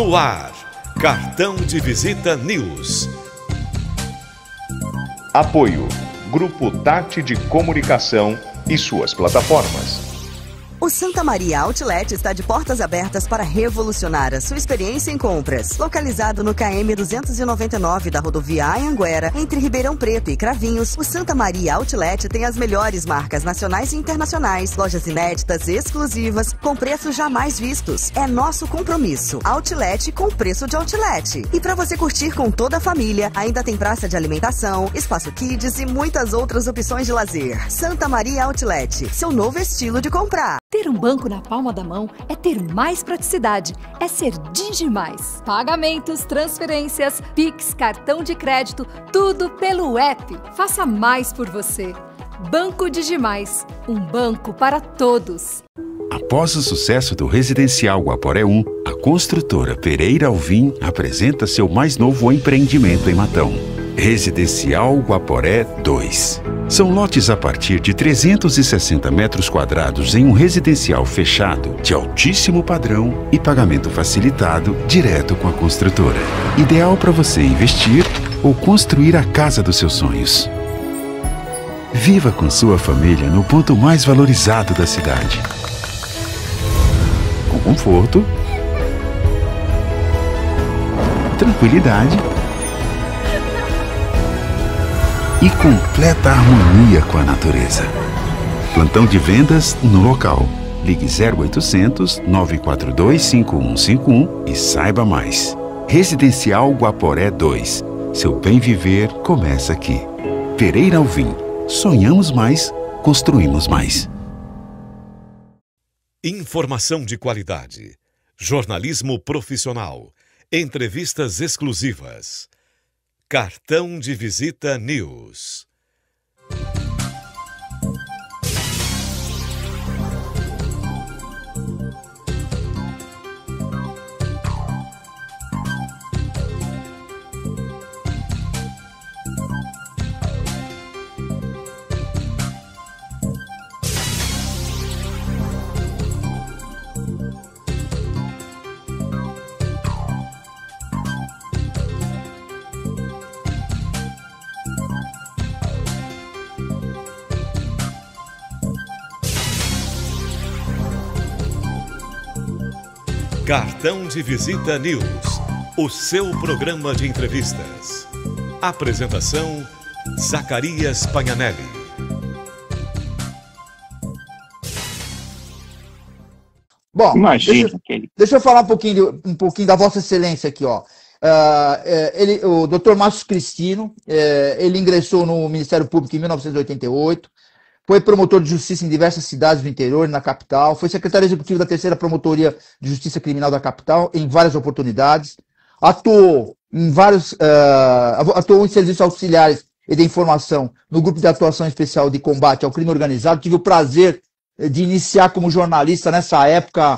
No ar, Cartão de Visita News. Apoio, Grupo Tati de Comunicação e suas plataformas. O Santa Maria Outlet está de portas abertas para revolucionar a sua experiência em compras. Localizado no KM 299 da rodovia Anhanguera, entre Ribeirão Preto e Cravinhos, o Santa Maria Outlet tem as melhores marcas nacionais e internacionais, lojas inéditas e exclusivas, com preços jamais vistos. É nosso compromisso. Outlet com preço de outlet. E para você curtir com toda a família, ainda tem praça de alimentação, espaço kids e muitas outras opções de lazer. Santa Maria Outlet, seu novo estilo de comprar. Ter um banco na palma da mão é ter mais praticidade, é ser Digimais. Pagamentos, transferências, Pix, cartão de crédito, tudo pelo app. Faça mais por você. Banco Digimais, um banco para todos. Após o sucesso do Residencial Guaporé 1, a construtora Pereira Alvim apresenta seu mais novo empreendimento em Matão. Residencial Guaporé 2. São lotes a partir de 360 metros quadrados em um residencial fechado, de altíssimo padrão e pagamento facilitado direto com a construtora. Ideal para você investir ou construir a casa dos seus sonhos. Viva com sua família no ponto mais valorizado da cidade. Com conforto, tranquilidade e completa harmonia com a natureza. Plantão de vendas no local. Ligue 0800 942 5151 e saiba mais. Residencial Guaporé 2. Seu bem viver começa aqui. Pereira Alvim. Sonhamos mais, construímos mais. Informação de qualidade. Jornalismo profissional. Entrevistas exclusivas. Cartão de Visita News. Cartão de Visita News, o seu programa de entrevistas. Apresentação, Zacarias Pagnanelli. Bom, deixa eu falar um pouquinho da Vossa Excelência aqui, ó. O Dr. Márcio Cristino, ele ingressou no Ministério Público em 1988, foi promotor de justiça em diversas cidades do interior e na capital, foi secretário executivo da 3ª Promotoria de Justiça Criminal da capital em várias oportunidades, atuou em serviços auxiliares e de informação no Grupo de Atuação Especial de Combate ao Crime Organizado. Tive o prazer de iniciar como jornalista nessa época,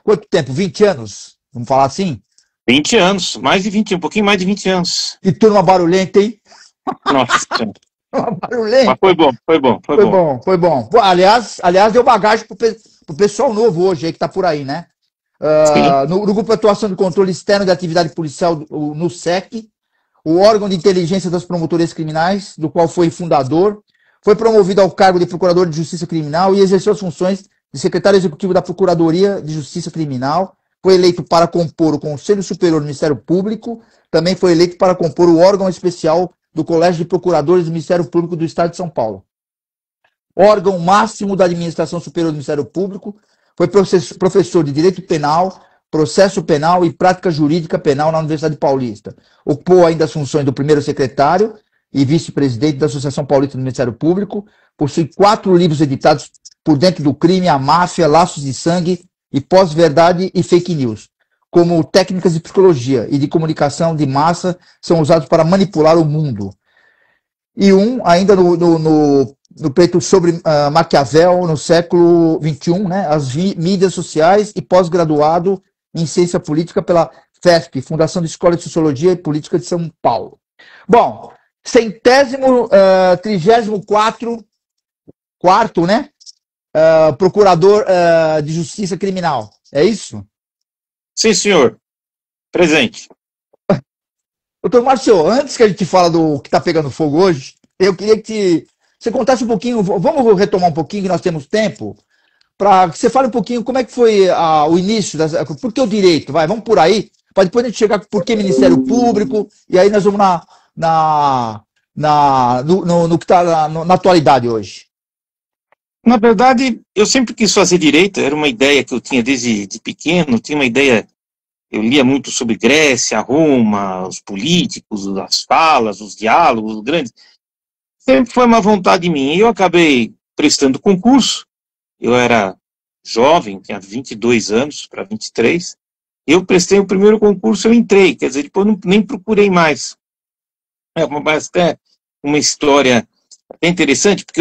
quanto tempo? 20 anos? Vamos falar assim? 20 anos, mais de 20, um pouquinho mais de 20 anos. Que turma barulhenta, hein? Nossa. Barulhento. Mas foi bom. Aliás, deu bagagem pro pessoal novo hoje aí que tá por aí, né? No Grupo de Atuação de Controle Externo de Atividade Policial, no SEC, o órgão de inteligência das promotorias criminais, do qual foi fundador, foi promovido ao cargo de Procurador de Justiça Criminal e exerceu as funções de Secretário Executivo da Procuradoria de Justiça Criminal, foi eleito para compor o Conselho Superior do Ministério Público, também foi eleito para compor o órgão especial do Colégio de Procuradores do Ministério Público do Estado de São Paulo. Órgão máximo da Administração Superior do Ministério Público, foi professor de Direito Penal, Processo Penal e Prática Jurídica Penal na Universidade Paulista. Ocupou ainda as funções do primeiro secretário e vice-presidente da Associação Paulista do Ministério Público, possui 4 livros editados Por Dentro do Crime, A Máfia, Laços de Sangue e Pós-Verdade e Fake News, como técnicas de psicologia e de comunicação de massa são usados para manipular o mundo. E ainda no pleito sobre Maquiavel, no século XXI, né, as mídias sociais e pós-graduado em ciência política pela FESP, Fundação de Escola de Sociologia e Política de São Paulo. Bom, 34º, né, procurador de Justiça Criminal, é isso? Sim, senhor. Presente. Doutor Márcio, antes que a gente fala do que está pegando fogo hoje, eu queria que você contasse um pouquinho, vamos retomar um pouquinho, que nós temos tempo, para que você fale um pouquinho como é que foi o início, por que o direito, vamos por aí, para depois a gente chegar por que Ministério Público, e aí nós vamos no que está na atualidade hoje. Na verdade, eu sempre quis fazer direito, era uma ideia que eu tinha desde pequeno, tinha uma ideia, eu lia muito sobre Grécia, Roma, os políticos, as falas, os diálogos, os grandes, sempre foi uma vontade minha, e eu acabei prestando concurso, eu era jovem, tinha 22 anos para 23, eu prestei o primeiro concurso, eu entrei, quer dizer, depois nem procurei mais. É até uma história até interessante, porque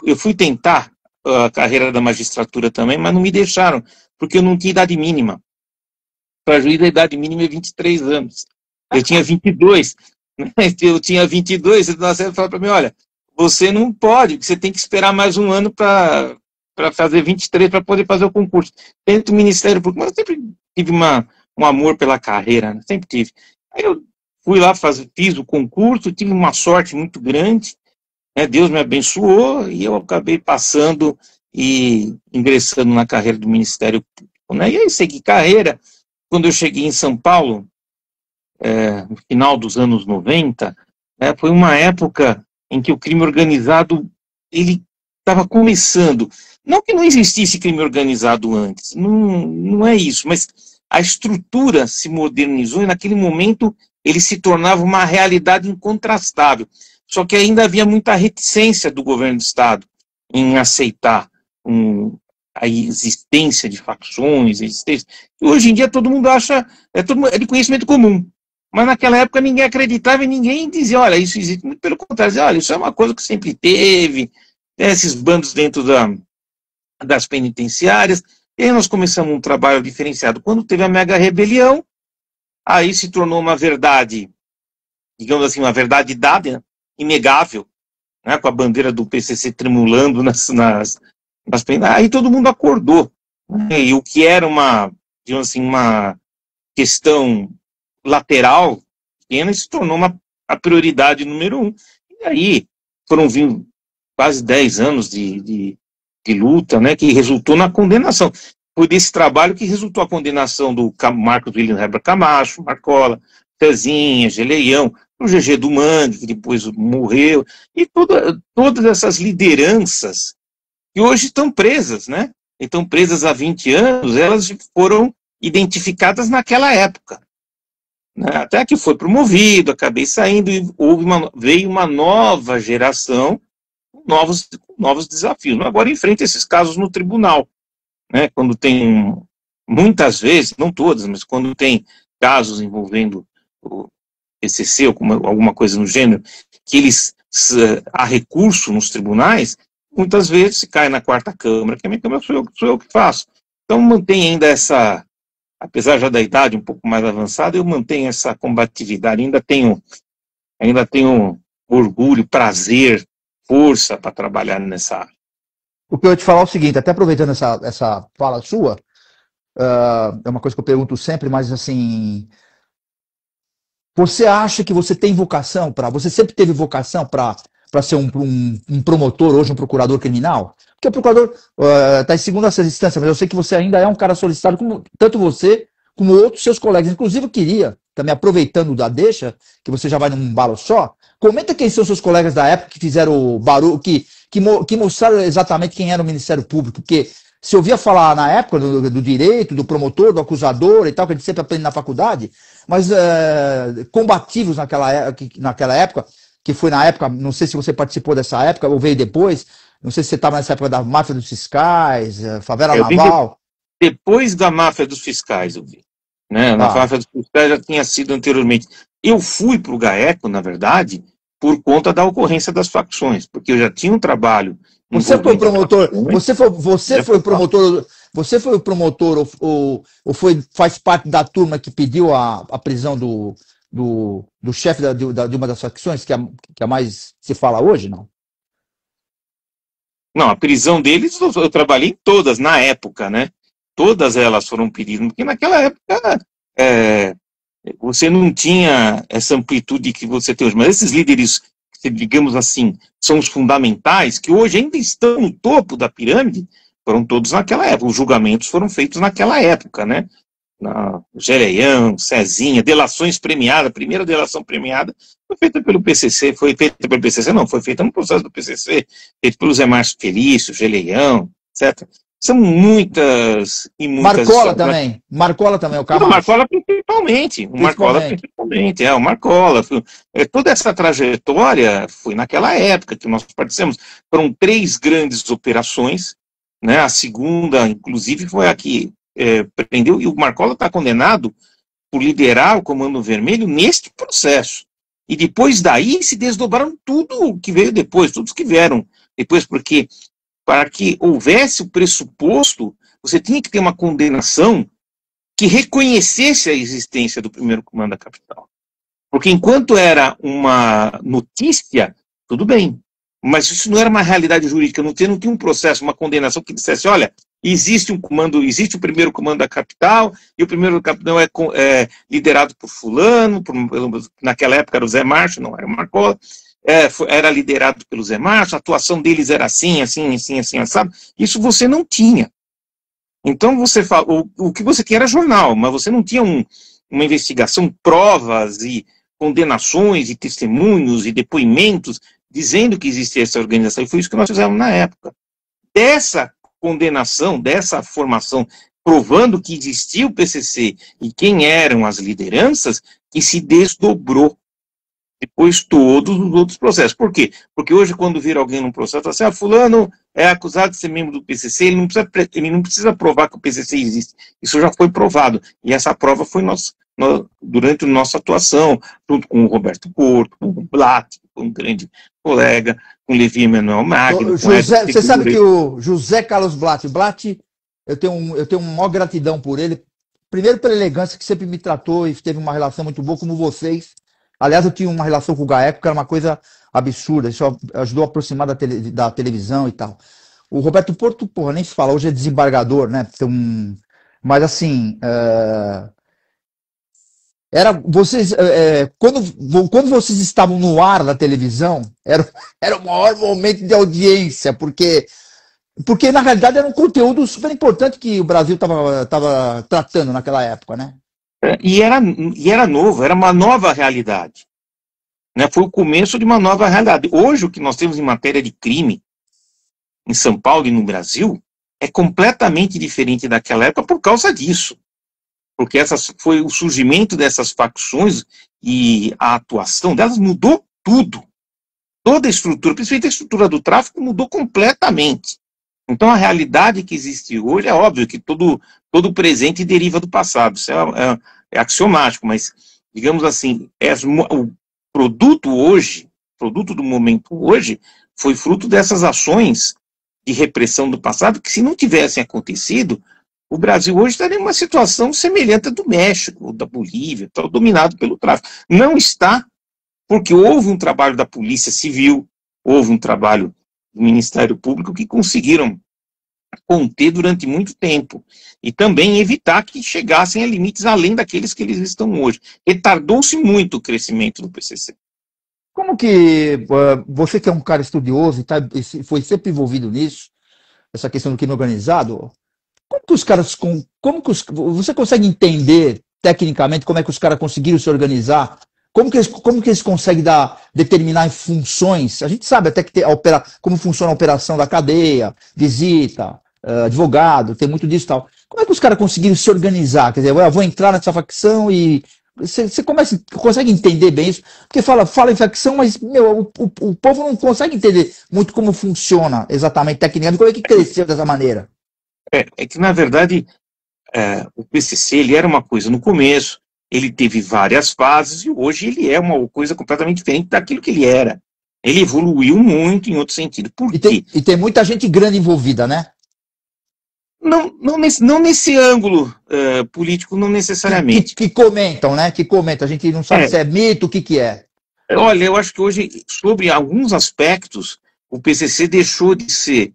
eu fui tentar a carreira da magistratura também, mas não me deixaram, porque eu não tinha idade mínima. Para juiz, a idade mínima é 23 anos. Eu tinha 22, né? Eu tinha 22, e a série falou para mim, olha, você não pode, você tem que esperar mais um ano para fazer 23 para poder fazer o concurso. Dentro do Ministério Público, mas eu sempre tive um amor pela carreira, né? Sempre tive. Aí eu fui lá, fiz o concurso, tive uma sorte muito grande, né? Deus me abençoou e eu acabei passando e ingressando na carreira do Ministério Público, né? E aí segui carreira. Quando eu cheguei em São Paulo, no final dos anos 90, né, foi uma época em que o crime organizado ele estava começando. Não que não existisse crime organizado antes, não é isso, mas a estrutura se modernizou e naquele momento ele se tornava uma realidade incontrastável. Só que ainda havia muita reticência do governo do Estado em aceitar a existência de facções, e hoje em dia todo mundo acha, é de conhecimento comum. Mas naquela época ninguém acreditava e ninguém dizia, olha, isso existe. Muito pelo contrário, dizia, olha, isso é uma coisa que sempre teve, esses bandos dentro das penitenciárias. E aí nós começamos um trabalho diferenciado. Quando teve a mega rebelião, aí se tornou uma verdade, digamos assim, uma verdade dada, inegável, né, com a bandeira do PCC tremulando nas penitenciárias. Aí todo mundo acordou. Né, e o que era digamos assim, uma questão lateral, pequena, se tornou a prioridade número 1. E aí foram vindo quase 10 anos de luta, né, que resultou na condenação. Foi desse trabalho que resultou a condenação do Marcos William Heber Camacho, Marcola, Tezinha, Geleião, o GG do Mangue, que depois morreu, e todas essas lideranças que hoje estão presas, né? Estão presas há 20 anos, elas foram identificadas naquela época. Né? Até que foi promovido, acabei saindo, e veio uma nova geração com novos desafios. Agora enfrenta esses casos no tribunal. Né? Quando tem, muitas vezes, não todas, mas quando tem casos envolvendo o PCC ou alguma coisa no gênero, que há recurso nos tribunais, muitas vezes se cai na quarta Câmara, que a minha Câmara sou eu que faço. Então mantém ainda apesar já da idade um pouco mais avançada, eu mantenho essa combatividade, ainda tenho orgulho, prazer, força para trabalhar nessa área. O que eu ia te falar é o seguinte, até aproveitando essa fala sua, é uma coisa que eu pergunto sempre, mas assim, você acha que você tem vocação você sempre teve vocação para ser um promotor, hoje um procurador criminal? Porque o procurador está em segunda instância, mas eu sei que você ainda é um cara solicitado, tanto você como outros seus colegas. Inclusive eu queria, também aproveitando da deixa, que você já vai num balo só, comenta quem são seus colegas da época que fizeram o barulho, que mostraram exatamente quem era o Ministério Público, porque se ouvia falar na época do direito, do promotor, do acusador e tal, que a gente sempre aprende na faculdade, mas combativos naquela época, que foi na época, não sei se você participou dessa época ou veio depois, não sei se você estava nessa época da máfia dos fiscais, favela naval. Depois da máfia dos fiscais, eu vi. Né? Na máfia dos fiscais já tinha sido anteriormente. Eu fui para o GAECO, na verdade, por conta da ocorrência das facções, porque eu já tinha um trabalho. Você foi promotor, você foi o promotor ou faz parte da turma que pediu a prisão do chefe de uma das facções, que é a mais se fala hoje, não? Não, a prisão deles eu trabalhei em todas, na época, né? todas elas foram pedidas, porque naquela época você não tinha essa amplitude que você tem hoje, mas esses líderes, digamos assim, são os fundamentais, que hoje ainda estão no topo da pirâmide, foram todos naquela época, os julgamentos foram feitos naquela época, né? Geleião, Cezinha, delações premiadas, a primeira delação premiada foi feita pelo PCC, foi feita no processo do PCC, feita pelo Zé Márcio Felício, Geleião, etc. São muitas e muitas... Marcola também, o Camacho. O Marcola principalmente. O Marcola. Toda essa trajetória foi naquela época que nós participamos. Foram 3 grandes operações, né? A segunda, inclusive, foi a que prendeu, e o Marcola está condenado por liderar o Comando Vermelho neste processo. E depois daí se desdobraram tudo o que veio depois, todos que vieram depois, porque para que houvesse o pressuposto, você tinha que ter uma condenação que reconhecesse a existência do primeiro comando da capital. Porque enquanto era uma notícia, tudo bem, mas isso não era uma realidade jurídica, não tinha um processo, uma condenação que dissesse, olha, existe o primeiro comando da capital, e o primeiro capitão é liderado por fulano, naquela época era o Zé Márcio, não era o Marcola, era liderado pelo Zé Márcio, a atuação deles era assim, sabe? Isso você não tinha. Então você o que você tinha era jornal, mas você não tinha uma investigação, provas e condenações e testemunhos e depoimentos dizendo que existia essa organização, e foi isso que nós fizemos na época. Dessa condenação, dessa formação, provando que existia o PCC e quem eram as lideranças, que se desdobrou depois todos os outros processos. Por quê? Porque hoje, quando vira alguém num processo, assim, fulano é acusado de ser membro do PCC, ele não precisa provar que o PCC existe. Isso já foi provado. E essa prova foi durante a nossa atuação, junto com o Roberto Porto, com o Blatt, com um grande colega, com o Levi Emanuel Magno. Você sabe que o José Carlos Blatt, eu tenho uma maior gratidão por ele, primeiro pela elegância que sempre me tratou e teve uma relação muito boa, como vocês. Aliás, eu tinha uma relação com o GAECO, que era uma coisa absurda, isso ajudou a aproximar da televisão e tal. O Roberto Porto, porra, nem se fala, hoje é desembargador, né? Mas assim, quando vocês estavam no ar da televisão, era o maior momento de audiência, porque na realidade era um conteúdo super importante que o Brasil estava tratando naquela época, né? E era novo, era uma nova realidade. Né? Foi o começo de uma nova realidade. Hoje, o que nós temos em matéria de crime em São Paulo e no Brasil é completamente diferente daquela época por causa disso. Porque foi o surgimento dessas facções e a atuação delas mudou tudo. Toda a estrutura, principalmente a estrutura do tráfico, mudou completamente. Então, a realidade que existe hoje é óbvio que todo presente deriva do passado. Isso é axiomático, mas, digamos assim, o produto do momento hoje, foi fruto dessas ações de repressão do passado, que se não tivessem acontecido, o Brasil hoje estaria em uma situação semelhante à do México, da Bolívia, dominado pelo tráfico. Não está, porque houve um trabalho da Polícia Civil, houve um trabalho do Ministério Público que conseguiram conter durante muito tempo e também evitar que chegassem a limites além daqueles que eles estão hoje. Retardou-se muito o crescimento do PCC. Como que você que é um cara estudioso e foi sempre envolvido nisso, essa questão do crime organizado, você consegue entender tecnicamente como é que os caras conseguiram se organizar? Como que eles conseguem determinar funções? A gente sabe até que como funciona a operação da cadeia, visita, advogado, tem muito disso e tal. Como é que os caras conseguiram se organizar? Quer dizer, eu vou entrar nessa facção e... Você consegue entender bem isso? Porque fala em facção, mas o povo não consegue entender muito como funciona exatamente tecnicamente, como é que cresceu dessa maneira. É que, na verdade, o PCC ele era uma coisa no começo, ele teve várias fases e hoje ele é uma coisa completamente diferente daquilo que ele era. Ele evoluiu muito em outro sentido. Por quê? E tem muita gente grande envolvida, né? Não nesse ângulo político, não necessariamente. Que comentam, né? Que comentam. A gente não sabe se é mito, o que é. Olha, eu acho que hoje, sobre alguns aspectos, o PCC deixou de ser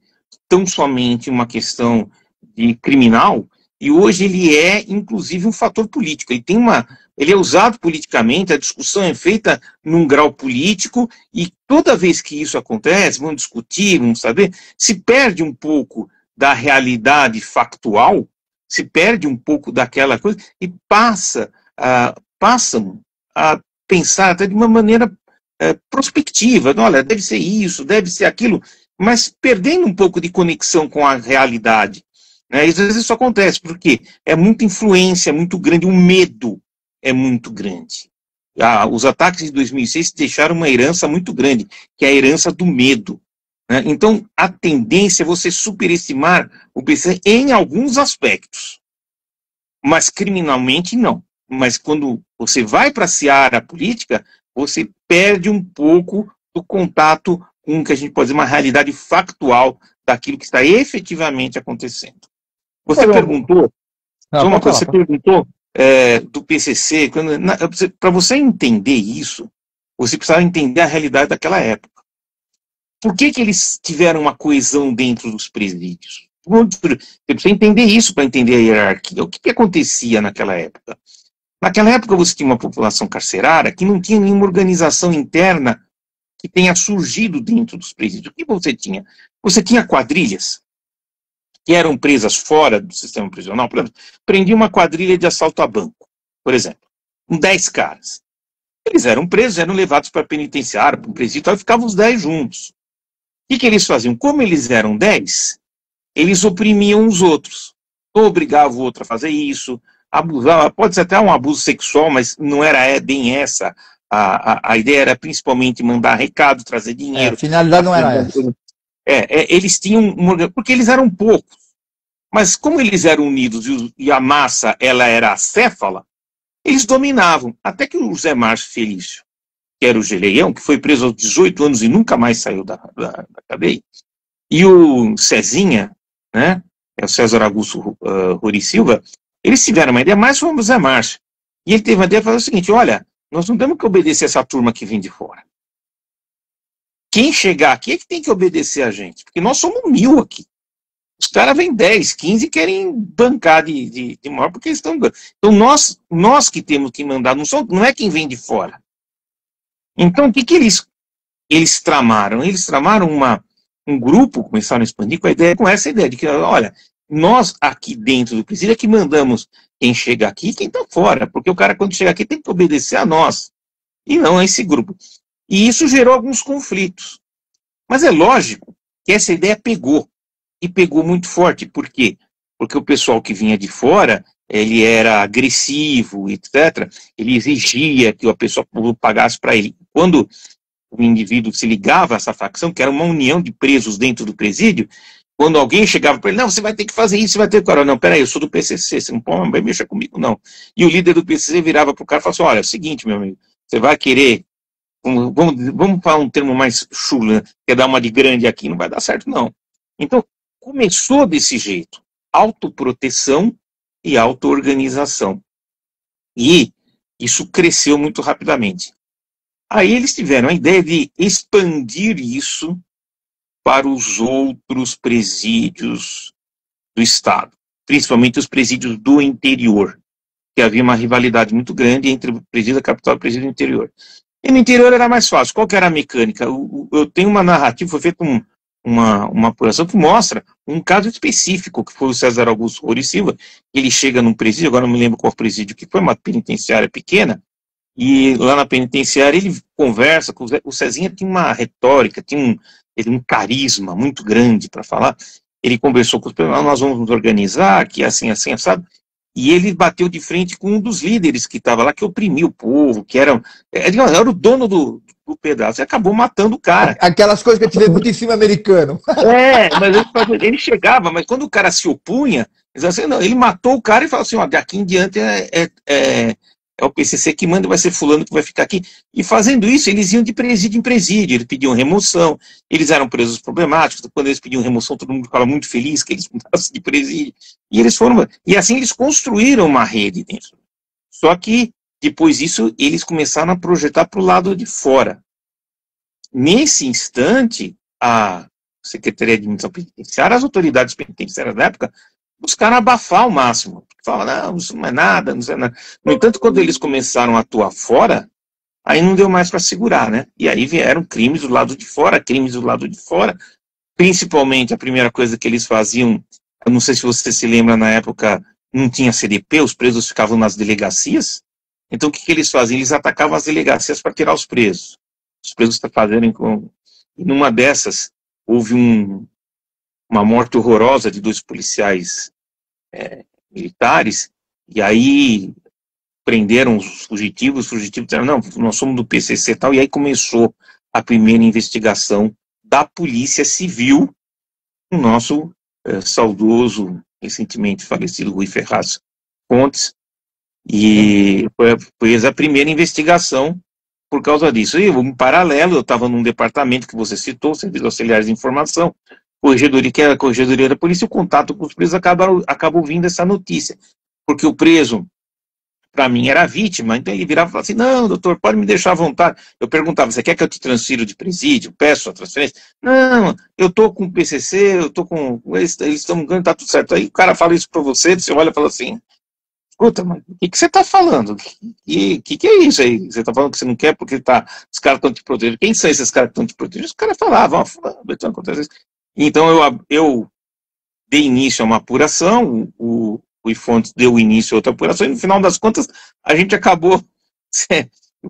tão somente uma questão de criminal e hoje ele é, inclusive, um fator político. Ele é usado politicamente, a discussão é feita num grau político, e toda vez que isso acontece, vamos discutir, vamos saber, se perde um pouco da realidade factual, se perde um pouco daquela coisa, e passam a pensar até de uma maneira prospectiva, olha, deve ser isso, deve ser aquilo, mas perdendo um pouco de conexão com a realidade. Né? Às vezes isso acontece, porque é muita influência, muito grande, o medo é muito grande. Os ataques de 2006 deixaram uma herança muito grande, que é a herança do medo. Né? Então, a tendência é você superestimar o PCC em alguns aspectos, mas criminalmente não. Mas quando você vai para a seara política, você perde um pouco do contato com o que a gente pode dizer uma realidade factual daquilo que está efetivamente acontecendo. Você perguntou, perguntou do PCC, para você entender isso, você precisava entender a realidade daquela época. Por que eles tiveram uma coesão dentro dos presídios? Você precisa entender isso para entender a hierarquia. O que acontecia naquela época? Naquela época você tinha uma população carcerária que não tinha nenhuma organização interna que tenha surgido dentro dos presídios. O que você tinha? Você tinha quadrilhas que eram presas fora do sistema prisional. Por exemplo, prendia uma quadrilha de assalto a banco, por exemplo, com 10 caras. Eles eram presos, eram levados para a penitenciária, para o presídio, e ficavam os 10 juntos. O que eles faziam? Como eles eram 10, eles oprimiam os outros. Obrigavam o outro a fazer isso, abusava, pode ser até um abuso sexual, mas não era bem essa. A ideia era principalmente mandar recado, trazer dinheiro. A finalidade não era essa. Eles tinham, porque eles eram poucos, mas como eles eram unidos e a massa ela era acéfala, eles dominavam, até que o José Márcio Felício, que era o Geleião, que foi preso aos 18 anos e nunca mais saiu da cadeia, e o Cezinha, né, o César Augusto Rori Silva, eles tiveram uma ideia, mais foi o José Márcio, e ele teve uma ideia de fazer o seguinte, olha, nós não temos que obedecer essa turma que vem de fora. Quem chegar aqui é que tem que obedecer a gente, porque nós somos 1000 aqui. Os caras vêm 10, 15 e querem bancar de maior, porque eles estão... Então nós que temos que mandar, não é quem vem de fora. Então o que eles tramaram? Eles tramaram um grupo, começaram a expandir com essa ideia de que, olha, nós aqui dentro do presídio é que mandamos quem chega aqui e quem está fora, porque o cara quando chega aqui tem que obedecer a nós, e não a esse grupo. E isso gerou alguns conflitos. Mas é lógico que essa ideia pegou, e pegou muito forte. Por quê? Porque o pessoal que vinha de fora, ele era agressivo, etc. Ele exigia que a pessoa pagasse para ele. Quando o indivíduo se ligava a essa facção, que era uma união de presos dentro do presídio, quando alguém chegava para ele, não, você vai ter que fazer isso, você vai ter que... Não, peraí, eu sou do PCC, você não pode mexer comigo, não. E o líder do PCC virava para o cara e falava assim, olha, é o seguinte, meu amigo, você vai querer... Vamos falar um termo mais chulo, né? Quer dar uma de grande aqui, não vai dar certo, não. Então, começou desse jeito, autoproteção e auto-organização. E isso cresceu muito rapidamente. Aí eles tiveram a ideia de expandir isso para os outros presídios do Estado, principalmente os presídios do interior, que havia uma rivalidade muito grande entre o presídio da capital e o presídio do interior. E no interior era mais fácil. Qual que era a mecânica? Eu tenho uma narrativa, foi feita uma apuração que mostra um caso específico, que foi o César Augusto Rori Silva. Ele chega num presídio, agora não me lembro qual presídio que foi, uma penitenciária pequena, e lá na penitenciária ele conversa com o Cezinha, tinha uma retórica, tinha um carisma muito grande para falar. Ele conversou com os pessoas, nós vamos nos organizar, que assim, sabe? E ele bateu de frente com um dos líderes que estava lá, que oprimia o povo, que era o dono do pedaço, e acabou matando o cara. Aquelas coisas que a gente vê muito em filme americano. Mas ele chegava, mas quando o cara se opunha, ele matou o cara e falou assim, ó, daqui em diante é o PCC que manda, vai ser fulano que vai ficar aqui. E fazendo isso, eles iam de presídio em presídio, eles pediam remoção, eles eram presos problemáticos, quando eles pediam remoção, todo mundo ficava muito feliz que eles mudassem de presídio. E assim eles construíram uma rede dentro. Só que, depois disso, eles começaram a projetar para o lado de fora. Nesse instante, a Secretaria de Administração Penitenciária, as autoridades penitenciárias da época, buscaram abafar ao máximo. Falaram, não, isso não é nada, não é nada. No entanto, quando eles começaram a atuar fora, aí não deu mais para segurar, né? E aí vieram crimes do lado de fora, principalmente a primeira coisa que eles faziam, eu não sei se você se lembra, na época não tinha CDP, os presos ficavam nas delegacias, então o que eles faziam? Eles atacavam as delegacias para tirar os presos fazerem com... E numa dessas, houve uma morte horrorosa de 2 policiais militares, e aí prenderam os fugitivos disseram, não, nós somos do PCC e tal, e aí começou a primeira investigação da Polícia Civil, o nosso saudoso, recentemente falecido Rui Ferraz Fontes, e foi a primeira investigação por causa disso. E em paralelo, eu estava num departamento que você citou, Serviços Auxiliares de Informação, corregedoria, que era a corregedoria da polícia, o contato com os presos acabou vindo essa notícia, porque o preso, para mim, era vítima, então ele virava e falava assim, não, doutor, pode me deixar à vontade. Eu perguntava, você quer que eu te transfira de presídio, peço a transferência? Não, eu estou com o PCC, eu estou com... Eles estão ganhando, está tudo certo. Aí o cara fala isso para você olha e fala assim, escuta, mas o que você está falando? O que é isso aí? Você está falando que você não quer porque os caras estão te protegendo. Quem são esses caras que estão te protegendo? Os caras falavam, então acontece isso. Então eu dei início a uma apuração, o Fontes deu início a outra apuração, e no final das contas a gente acabou,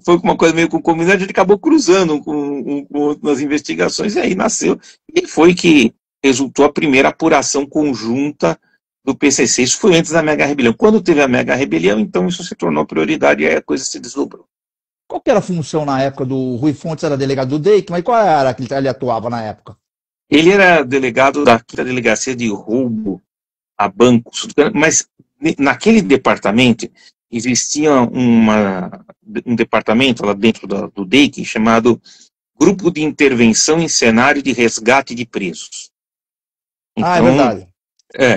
foi uma coisa meio com comunidade, a gente acabou cruzando com nas investigações, e aí nasceu, e foi que resultou a primeira apuração conjunta do PCC. Isso foi antes da Mega Rebelião. Quando teve a Mega Rebelião, então isso se tornou prioridade, e aí a coisa se desdobrou. Qual que era a função na época do Rui Fontes? Era delegado do DEIC, mas qual era que ele atuava na época? Ele era delegado da Delegacia de Roubo a Bancos, mas naquele departamento existia um departamento lá dentro do DEIC chamado Grupo de Intervenção em Cenário de Resgate de Presos. Então, é verdade.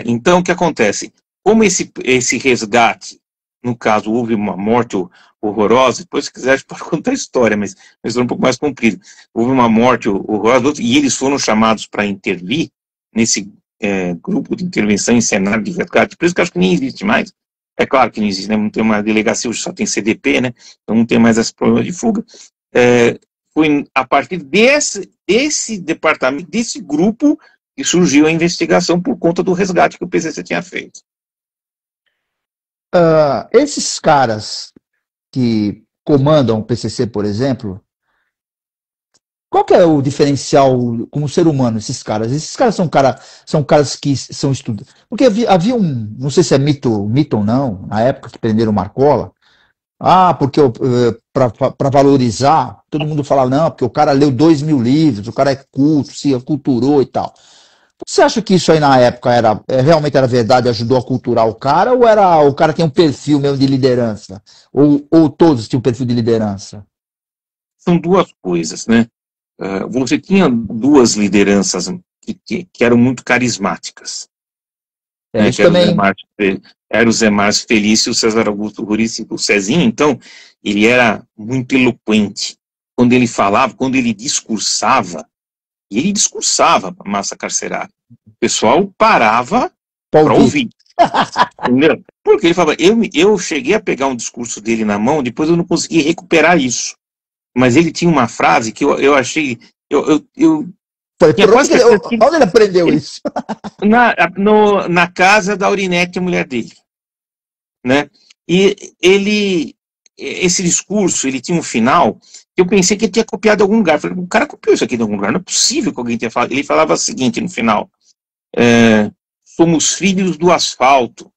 Então, o que acontece? Como esse resgate, no caso, houve uma morte horrorosa, depois, se quiser, a gente pode contar a história, mas é um pouco mais comprido. Houve uma morte horrorosa, e eles foram chamados para intervir nesse grupo de intervenção em cenário de resgate, por isso que eu acho que nem existe mais. É claro que não existe, né? Não tem uma delegacia, hoje só tem CDP, né? Então não tem mais esse problema de fuga. Foi a partir desse departamento, desse grupo, que surgiu a investigação por conta do resgate que o PCC tinha feito. Esses caras que comandam o PCC, por exemplo, qual que é o diferencial como ser humano, esses caras? Esses caras são caras que são estudados. Porque havia não sei se é mito ou não, na época que prenderam o Marcola, porque para valorizar, todo mundo fala, não, porque o cara leu 2.000 livros, o cara é culto, se aculturou e tal. Você acha que isso aí na época realmente era verdade, ajudou a culturar o cara, ou o cara tem um perfil mesmo de liderança? Ou todos tinham um perfil de liderança? São duas coisas, né? Você tinha duas lideranças que eram muito carismáticas. Isso também. Era o Zé Márcio Felício e o César Augusto Rurici. O Cezinho, então, ele era muito eloquente. Quando ele falava, quando ele discursava para a massa carcerária. O pessoal parava para ouvir. Entendeu? Porque ele falava, eu cheguei a pegar um discurso dele na mão, depois eu não consegui recuperar isso. Mas ele tinha uma frase que eu achei... Onde ele aprendeu isso? Na casa da Aurinete, a mulher dele. Né? E esse discurso, ele tinha um final, que eu pensei que ele tinha copiado de algum lugar. Eu falei, o cara copiou isso aqui de algum lugar, não é possível que alguém tenha falado. Ele falava o seguinte no final, somos filhos do asfalto.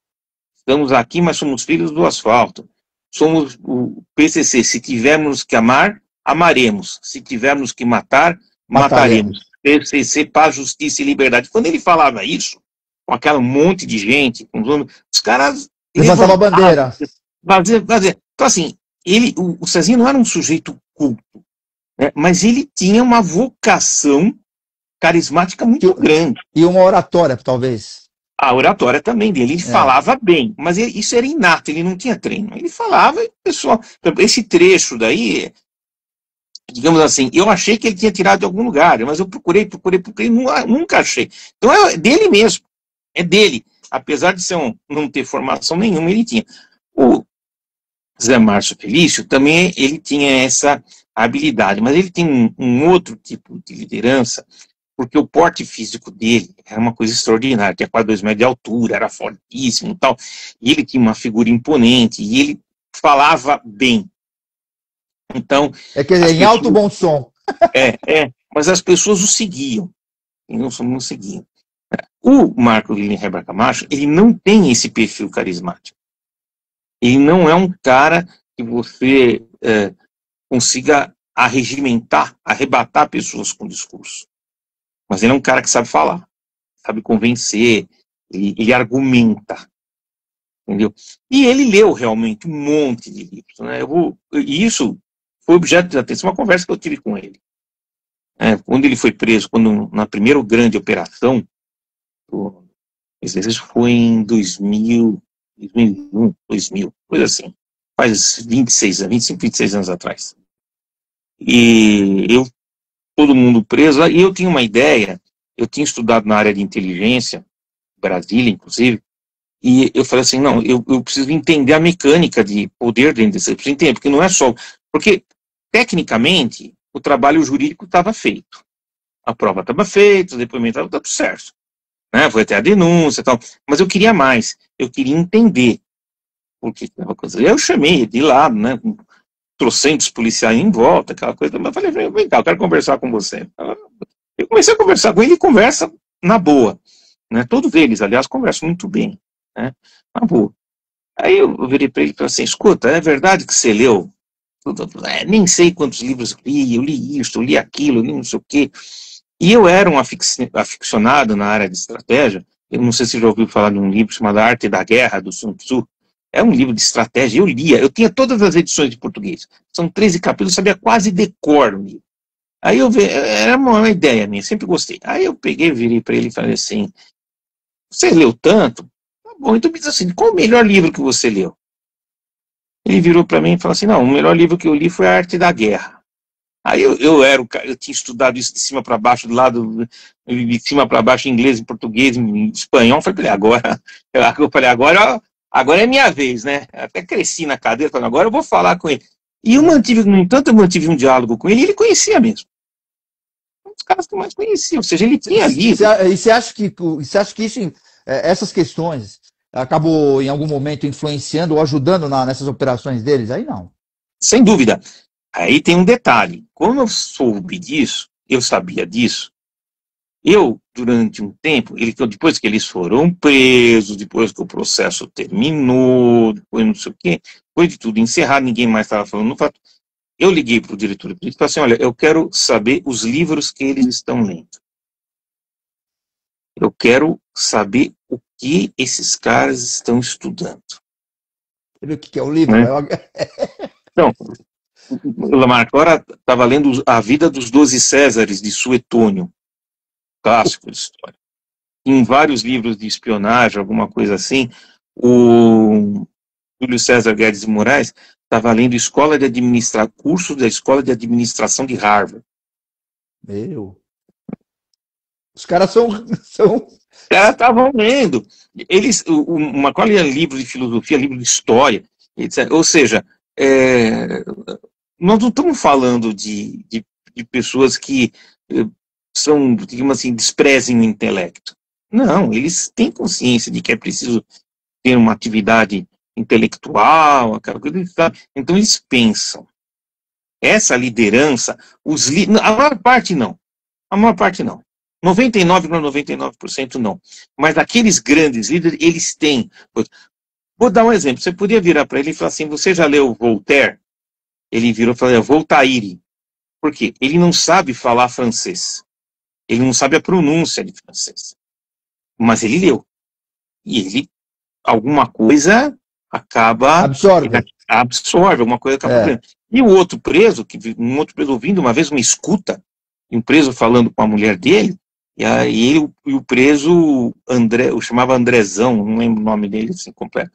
Estamos aqui, mas somos filhos do asfalto. Somos o PCC, se tivermos que amar, amaremos. Se tivermos que matar, mataremos. PCC, paz, justiça e liberdade. Quando ele falava isso, com aquele monte de gente, os caras... Levantavam a bandeira. Então, assim, o Cezinho não era um sujeito culto, né, mas ele tinha uma vocação carismática muito grande. E uma oratória, talvez. A oratória também dele, ele falava bem, mas isso era inato, ele não tinha treino. Ele falava, e pessoal, esse trecho daí, digamos assim, eu achei que ele tinha tirado de algum lugar, mas eu procurei, nunca achei. Então é dele mesmo, é dele. apesar de não ter formação nenhuma, ele tinha. O Zé Márcio Felício também, ele tinha essa habilidade, mas ele tem um outro tipo de liderança, porque o porte físico dele era uma coisa extraordinária, tinha quase 2 metros de altura, era fortíssimo e tal, e ele tinha uma figura imponente, e ele falava bem. Então... É que em alto bom som. Mas as pessoas o seguiam, e não seguiam. O Marco Lilienheber Camacho, ele não tem esse perfil carismático. Ele não é um cara que você consiga arregimentar, arrebatar pessoas com discurso. Mas ele é um cara que sabe falar, sabe convencer, ele argumenta, entendeu? E ele leu realmente um monte de livros, né? E isso foi objeto de atenção, uma conversa que eu tive com ele. Quando ele foi preso, na primeira grande operação, isso foi em 2000, 2001, 2000, coisa assim, faz 25, 26 anos atrás. E todo mundo preso, e eu tinha uma ideia, eu tinha estudado na área de inteligência, Brasília, inclusive, e eu falei assim, não, eu preciso entender a mecânica de poder dentro desse, eu preciso entender, porque não é só, porque, tecnicamente, o trabalho jurídico estava feito, a prova estava feita, o depoimento estava tudo certo, né, foi até a denúncia e tal, mas eu queria mais, eu queria entender, porque eu chamei de lado, né, com trocentos policiais em volta, aquela coisa, mas eu falei, vem cá, eu quero conversar com você. Eu comecei a conversar com ele, e conversa na boa, né, todos eles, aliás, conversam muito bem, né, na boa. Aí eu virei para ele e falei assim, escuta, é verdade que você leu? Nem sei quantos livros eu li isso, eu li aquilo, eu li não sei o quê. E eu era um aficionado na área de estratégia, eu não sei se você já ouviu falar de um livro chamado A Arte da Guerra, do Sun Tzu. É um livro de estratégia, eu lia, eu tinha todas as edições de português, são 13 capítulos, eu sabia quase decor o livro. Aí era uma ideia minha, sempre gostei. Aí eu peguei, virei para ele e falei assim, você leu tanto? Tá bom, então me diz assim, qual o melhor livro que você leu? Ele virou para mim e falou assim, não, o melhor livro que eu li foi A Arte da Guerra. Aí eu tinha estudado isso de cima para baixo, do lado, de cima para baixo, em inglês, em português, em espanhol, eu falei, agora é minha vez, né? Até cresci na cadeira, falando, agora eu vou falar com ele. E no entanto, eu mantive um diálogo com ele, e ele conhecia mesmo. Um dos caras que eu mais conhecia, ou seja, ele tinha lido. E você acha que isso, essas questões acabou, em algum momento, influenciando ou ajudando nessas operações deles? Aí não. Sem dúvida. Aí tem um detalhe. Como eu soube disso, eu sabia disso, durante um tempo, depois que eles foram presos, depois que o processo terminou, depois não sei o quê, depois de tudo encerrado, ninguém mais estava falando no fato, eu liguei para o diretor de política e falei assim, olha, eu quero saber os livros que eles estão lendo. Eu quero saber o que esses caras estão estudando. O que é o livro? Né? Então, Lamarck agora estava lendo A Vida dos 12 Césares, de Suetônio, clássico de história. Em vários livros de espionagem, alguma coisa assim, o Júlio César Guedes de Moraes estava lendo curso da Escola de Administração de Harvard. Os caras são... Os caras estavam lendo. O Macaulay lia livro de filosofia, livro de história, etc. Ou seja, nós não estamos falando de pessoas que são, digamos assim, desprezem o intelecto. Não, eles têm consciência de que é preciso ter uma atividade intelectual, aquela coisa, sabe? Então eles pensam. Essa liderança, a maior parte não. 99,99% não. Mas aqueles grandes líderes, eles têm. Vou dar um exemplo. Você podia virar para ele e falar assim, você já leu Voltaire? Ele virou e falou, Voltaire. Por quê? Ele não sabe falar francês. Ele não sabe a pronúncia de francês. Mas ele leu. E ele, alguma coisa acaba... Absorve, alguma coisa acaba... E o outro preso, ouvindo uma vez uma escuta, um preso falando com a mulher dele, e aí o preso, eu chamava Andrezão, não lembro o nome dele assim completo,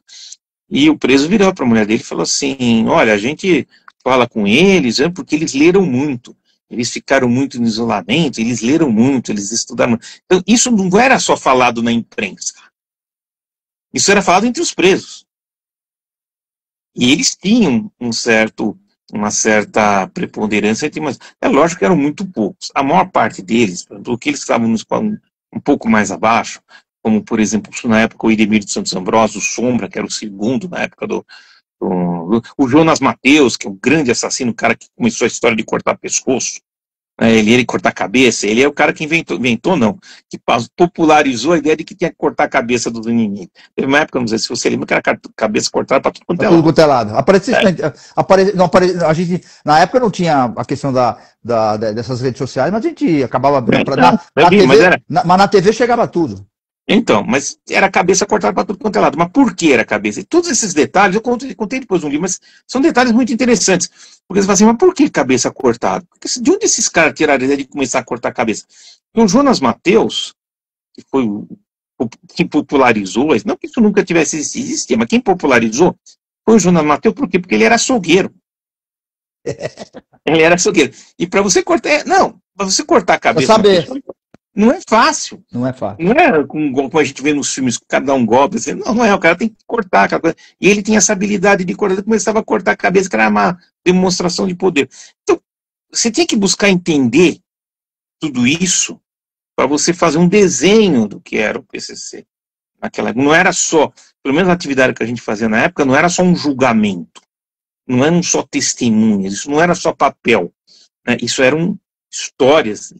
e o preso virou para a mulher dele e falou assim, olha, a gente fala com eles, porque eles leram muito, eles ficaram muito no isolamento, eles leram muito, eles estudaram muito. Então isso não era só falado na imprensa, Isso era falado entre os presos. E eles tinham uma certa preponderância, mas é lógico que eram muito poucos. A maior parte deles, do que eles estavam um pouco mais abaixo, como, por exemplo, na época o Idemir de Santos Ambrosio, o Sombra, que era o segundo na época o Jonas Mateus, que é o grande assassino, o cara que começou a história de cortar pescoço, ele cortar a cabeça, ele é o cara que inventou não, que popularizou a ideia de que tinha que cortar a cabeça dos inimigos. Teve uma época, não sei se você lembra, que era a cabeça cortada para tudo quanto é lado. Tudo quanto é lado. Na época não tinha a questão dessas redes sociais, mas a gente acabava... Mas na TV chegava tudo. Então, mas era a cabeça cortada para tudo quanto é lado. Mas por que era a cabeça? E todos esses detalhes, eu contei depois no livro, mas são detalhes muito interessantes. Porque você fala assim, mas por que cabeça cortada? Porque de onde esses caras tiraram a ideia de começar a cortar a cabeça? Então, o Jonas Mateus, que foi quem popularizou, não que isso nunca tivesse existido, mas quem popularizou foi o Jonas Mateus, por quê? Porque ele era açougueiro. Ele era açougueiro. E para você cortar, para você cortar a cabeça... Não é fácil. Não é fácil. Não é como a gente vê nos filmes, cada um golpe, assim, não é, o cara tem que cortar aquela coisa. E ele tinha essa habilidade de cortar, ele começava a cortar a cabeça, que era uma demonstração de poder. Então, você tinha que buscar entender tudo isso para você fazer um desenho do que era o PCC. Não era só, pelo menos a atividade que a gente fazia na época, não era só um julgamento, não eram só testemunhas, isso não era só papel, né? Isso eram histórias.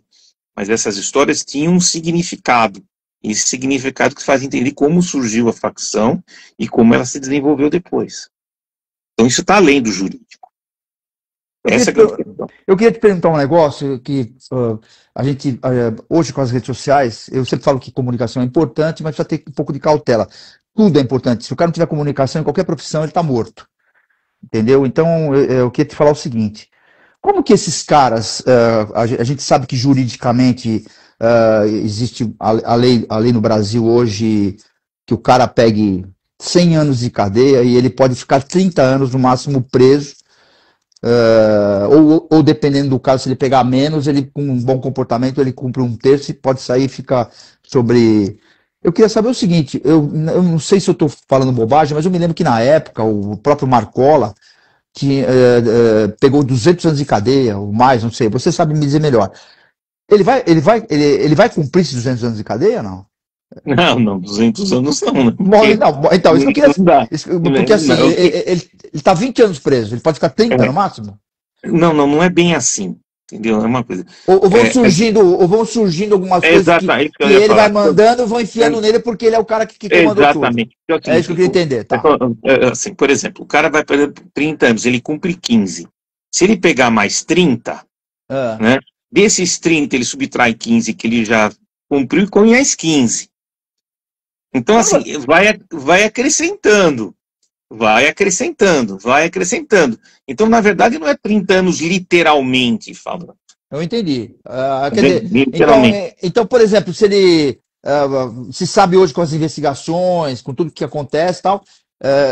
Mas essas histórias tinham um significado. E esse significado que faz entender como surgiu a facção e como ela se desenvolveu depois. Então isso está além do jurídico. Eu queria te perguntar um negócio que a gente, hoje com as redes sociais, eu sempre falo que comunicação é importante, mas precisa ter um pouco de cautela. Tudo é importante. Se o cara não tiver comunicação em qualquer profissão, ele está morto. Entendeu? Então eu queria te falar o seguinte. Como que esses caras, a gente sabe que juridicamente existe a lei no Brasil hoje que o cara pegue 100 anos de cadeia e ele pode ficar 30 anos no máximo preso, ou dependendo do caso, se ele pegar menos, ele com um bom comportamento, ele cumpre um terço e pode sair e ficar sobre... Eu queria saber o seguinte, eu não sei se eu estou falando bobagem, mas eu me lembro que na época o próprio Marcola que pegou 200 anos de cadeia, ou mais, não sei, você sabe me dizer melhor. Ele vai cumprir esses 200 anos de cadeia, não? Não, 200 anos não, né? Então, isso que eu queria... Porque assim, ele está 20 anos preso, ele pode ficar 30 no máximo? Não é bem assim. Entendeu? É uma coisa. Ou vão surgindo algumas coisas que ele vai mandando e vão enfiando nele porque ele é o cara que comandou exatamente. tudo. É isso que eu queria entender. Tá. Assim, por exemplo, o cara vai perder 30 anos, ele cumpre 15. Se ele pegar mais 30, né, desses 30 ele subtrai 15 que ele já cumpriu e conhece 15. Então, assim, vai acrescentando. Vai acrescentando. Então, na verdade, não é 30 anos literalmente falando. Eu entendi. Quer dizer, então, por exemplo, se ele se sabe hoje com as investigações, com tudo que acontece e tal,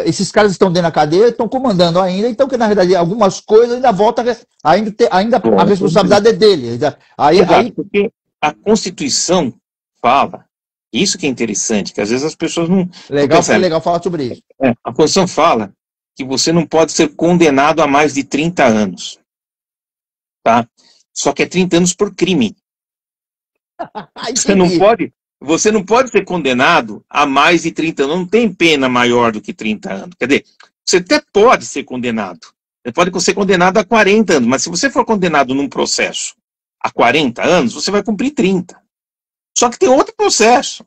esses caras estão dentro da cadeia, estão comandando ainda, então que na verdade algumas coisas ainda volta, ainda a responsabilidade é dele. Porque a Constituição fala. Isso que é interessante, que às vezes as pessoas não... Legal falar sobre isso. A Constituição fala que você não pode ser condenado a mais de 30 anos. Tá? Só que é 30 anos por crime. Você não pode ser condenado a mais de 30 anos. Não tem pena maior do que 30 anos. Quer dizer, você até pode ser condenado. Você pode ser condenado a 40 anos. Mas se você for condenado num processo a 40 anos, você vai cumprir 30. Só que tem outro processo.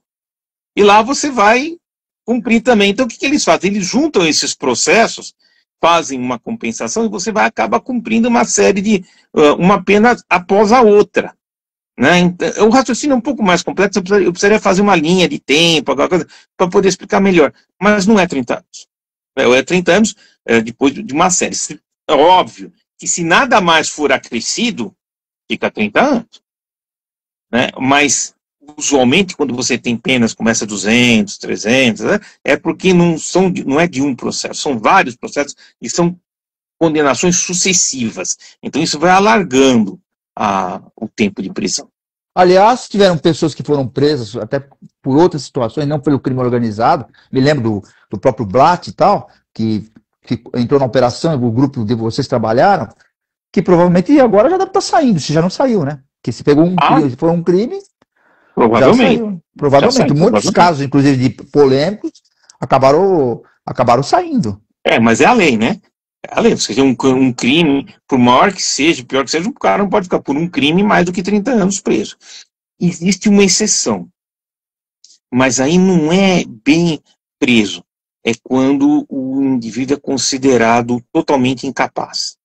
E lá você vai cumprir também. Então, o que eles fazem? Eles juntam esses processos, fazem uma compensação e você vai acabar cumprindo uma série de... uma pena após a outra. Né? Então, o raciocínio é um pouco mais complexo, eu precisaria fazer uma linha de tempo, para poder explicar melhor. Mas não é 30 anos. É 30 anos depois de uma série. É óbvio que se nada mais for acrescido, fica 30 anos. Né? Mas... usualmente, quando você tem penas como essa 200, 300, né, é porque não é de um processo, são vários processos e são condenações sucessivas. Então, isso vai alargando o tempo de prisão. Aliás, tiveram pessoas que foram presas até por outras situações, não pelo crime organizado. Me lembro do próprio Blatt e tal, que entrou na operação, o grupo de vocês trabalharam, que provavelmente agora já deve estar saindo, se já não saiu, né? Que se pegou crime, foi um crime, provavelmente. Já saiu. Provavelmente. Muitos casos, inclusive, de polêmicos, acabaram saindo. Mas é a lei, né? É a lei. Você tem um crime, por maior que seja, pior que seja, um cara não pode ficar por um crime mais do que 30 anos preso. Existe uma exceção. Mas aí não é bem preso. É quando o indivíduo é considerado totalmente incapaz.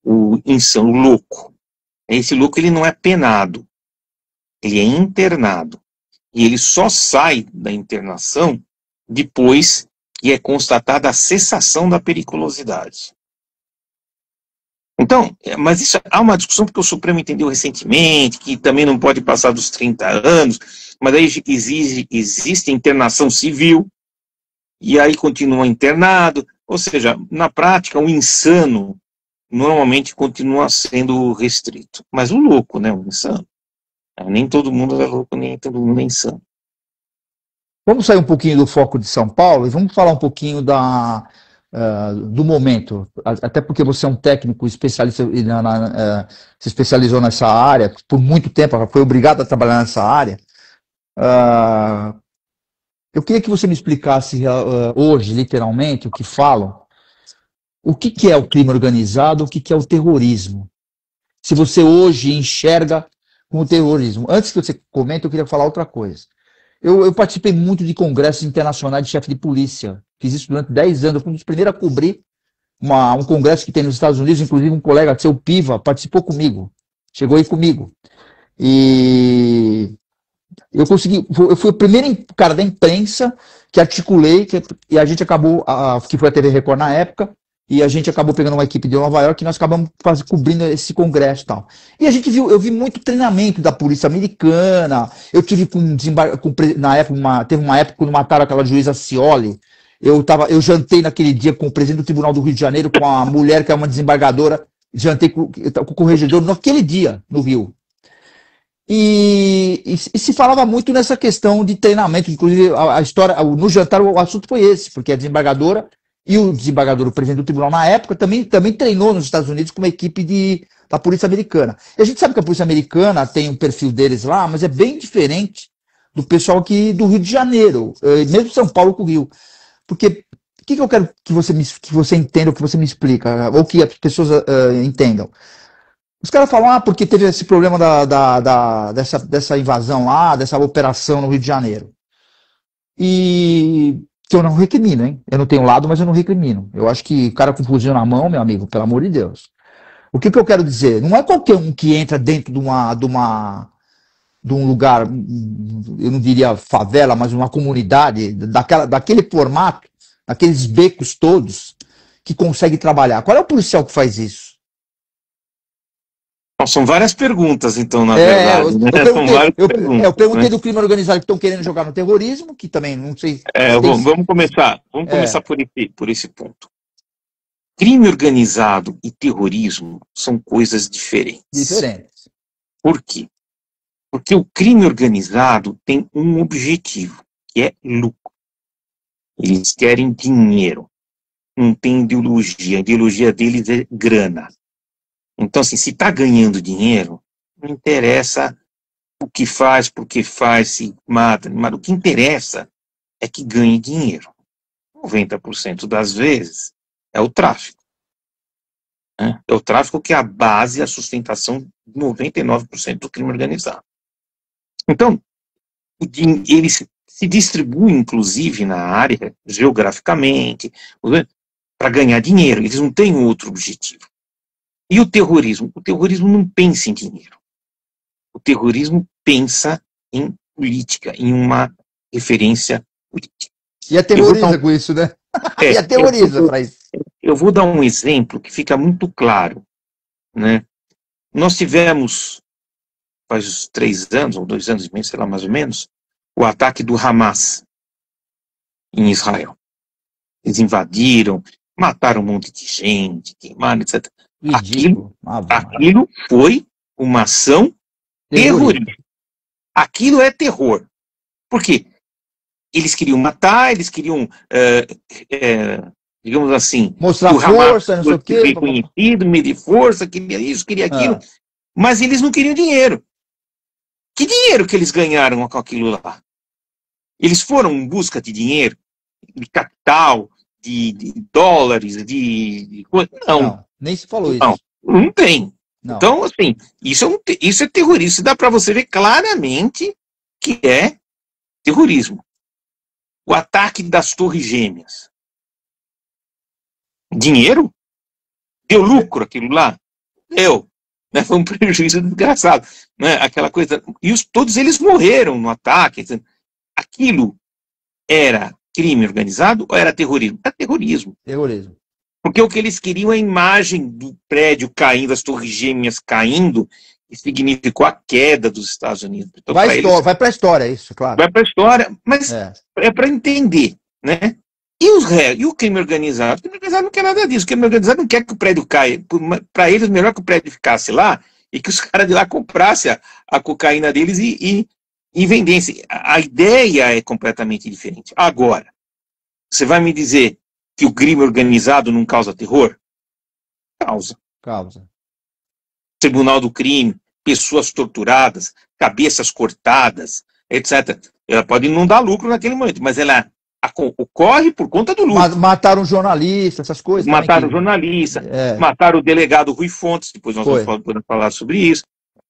O insano, o louco. Esse louco, ele não é penado. Ele é internado. E ele só sai da internação depois que é constatada a cessação da periculosidade. Então, mas isso há uma discussão porque o Supremo entendeu recentemente que também não pode passar dos 30 anos, mas aí existe internação civil, e aí continua internado, ou seja, na prática, o insano normalmente continua sendo restrito. Mas o louco, né, o insano, nem todo mundo é louco, nem todo mundo é insano. Vamos sair um pouquinho do foco de São Paulo e vamos falar um pouquinho do momento, até porque você é um técnico especialista, se especializou nessa área por muito tempo, foi obrigado a trabalhar nessa área. Eu queria que você me explicasse hoje, literalmente, o que falam, o que é o crime organizado, o que é o terrorismo. Se você hoje enxerga com o terrorismo. Antes que você comente, eu queria falar outra coisa. Eu participei muito de congressos internacionais de chefe de polícia. Fiz isso durante 10 anos. Eu fui um dos primeiros a cobrir um congresso que tem nos Estados Unidos. Inclusive um colega seu, Piva, participou comigo. Chegou aí comigo. E eu fui o primeiro cara da imprensa que articulei, e a gente acabou, que foi a TV Record na época, e a gente acabou pegando uma equipe de Nova York e nós acabamos cobrindo esse congresso e tal. E eu vi muito treinamento da polícia americana, eu tive na época, teve uma época quando mataram aquela juíza Scioli, eu jantei naquele dia com o presidente do Tribunal do Rio de Janeiro, com a mulher que é uma desembargadora, jantei com o corregedor naquele dia, no Rio. E se falava muito nessa questão de treinamento, inclusive a história, no jantar o assunto foi esse, porque a desembargadora e o desembargador, o presidente do tribunal na época, também treinou nos Estados Unidos com uma equipe da polícia americana. E a gente sabe que a polícia americana tem um perfil deles lá, mas é bem diferente do pessoal aqui do Rio de Janeiro, mesmo São Paulo com o Rio. Porque o que eu quero que você entenda, ou que você me explica, ou que as pessoas entendam. Os caras falam, porque teve esse problema dessa invasão lá, dessa operação no Rio de Janeiro. E que eu não recrimino, hein? Eu não tenho lado, mas eu não recrimino. Eu acho que o cara com fuzil na mão, meu amigo, pelo amor de Deus. O que eu quero dizer? Não é qualquer um que entra dentro de um lugar, eu não diria favela, mas uma comunidade, daquele formato, daqueles becos todos, que consegue trabalhar. Qual é o policial que faz isso? São várias perguntas, então, na verdade. Eu perguntei do crime organizado que estão querendo jogar no terrorismo, que também não sei... Vamos começar por esse ponto. Crime organizado e terrorismo são coisas diferentes. Por quê? Porque o crime organizado tem um objetivo, que é lucro. Eles querem dinheiro. Não tem ideologia. A ideologia deles é grana. Então, assim, se está ganhando dinheiro, não interessa o que faz, por que faz, se mata, mas o que interessa é que ganhe dinheiro. 90% das vezes é o tráfico. Né? É o tráfico que é a base, a sustentação de 99% do crime organizado. Então, ele se distribui, inclusive, na área, geograficamente, para ganhar dinheiro. Eles não têm outro objetivo. E o terrorismo? O terrorismo não pensa em dinheiro. O terrorismo pensa em política, em uma referência política. E aterroriza com isso, né? E aterroriza para isso. Eu vou dar um exemplo que fica muito claro. Né? Nós tivemos, faz 3 anos, ou 2 anos e meio, sei lá, mais ou menos, o ataque do Hamas em Israel. Eles invadiram, mataram um monte de gente, queimaram, etc. Aquilo foi uma ação terrorismo. Aquilo é terror. Por quê? Eles queriam matar, eles queriam, digamos assim, mostrar força, não sei o quê. Reconhecido, medir força, queria isso, queria aquilo. Mas eles não queriam dinheiro. Que dinheiro que eles ganharam com aquilo lá? Eles foram em busca de dinheiro, de capital, de dólares, de coisa. Não, nem se falou isso. Não tem. Não. Então, assim, isso é terrorismo. Isso dá para você ver claramente que é terrorismo. O ataque das Torres Gêmeas. Dinheiro? Deu lucro aquilo lá? Deu. Né? Foi um prejuízo desgraçado. Né? Aquela coisa. E todos eles morreram no ataque. Aquilo era crime organizado ou era terrorismo? Era terrorismo. Terrorismo. Porque o que eles queriam é a imagem do prédio caindo, das Torres Gêmeas caindo, que significou a queda dos Estados Unidos. Então, vai para a história, isso, claro. Vai para a história, mas é para entender, né? E o crime organizado? O crime organizado não quer nada disso. O crime organizado não quer que o prédio caia. Para eles, melhor que o prédio ficasse lá e que os caras de lá comprassem a cocaína deles e vendessem. A ideia é completamente diferente. Agora, você vai me dizer que o crime organizado não causa terror? Causa. Tribunal do crime, pessoas torturadas, cabeças cortadas, etc. Ela pode não dar lucro naquele momento, mas ela ocorre por conta do lucro. Mataram jornalista, essas coisas. Mataram jornalista, mataram o delegado Rui Fontes, depois nós vamos falar sobre isso.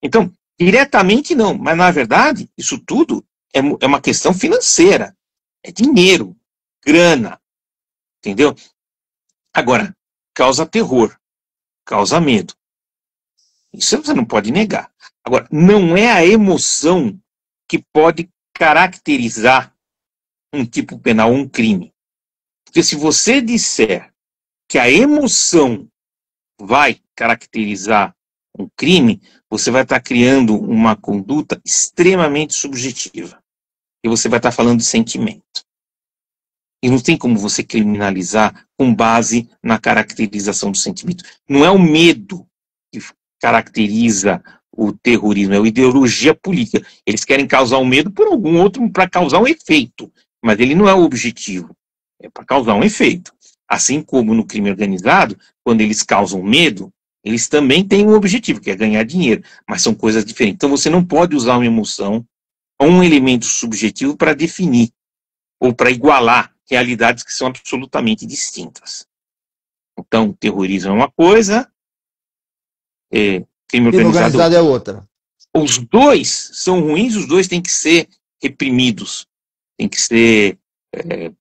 Então, diretamente não, mas na verdade, isso tudo é uma questão financeira. É dinheiro, grana. Entendeu? Agora, causa terror, causa medo. Isso você não pode negar. Agora, não é a emoção que pode caracterizar um tipo penal, um crime. Porque se você disser que a emoção vai caracterizar um crime, você vai estar criando uma conduta extremamente subjetiva. E você vai estar falando de sentimento. E não tem como você criminalizar com base na caracterização do sentimento. Não é o medo que caracteriza o terrorismo, é a ideologia política. Eles querem causar um medo por algum outro, para causar um efeito. Mas ele não é o objetivo. É para causar um efeito. Assim como no crime organizado, quando eles causam medo, eles também têm um objetivo, que é ganhar dinheiro. Mas são coisas diferentes. Então você não pode usar uma emoção ou um elemento subjetivo para definir ou para igualar realidades que são absolutamente distintas. Então, terrorismo é uma coisa, crime organizado é outra. Os dois são ruins, os dois têm que ser reprimidos, têm que ser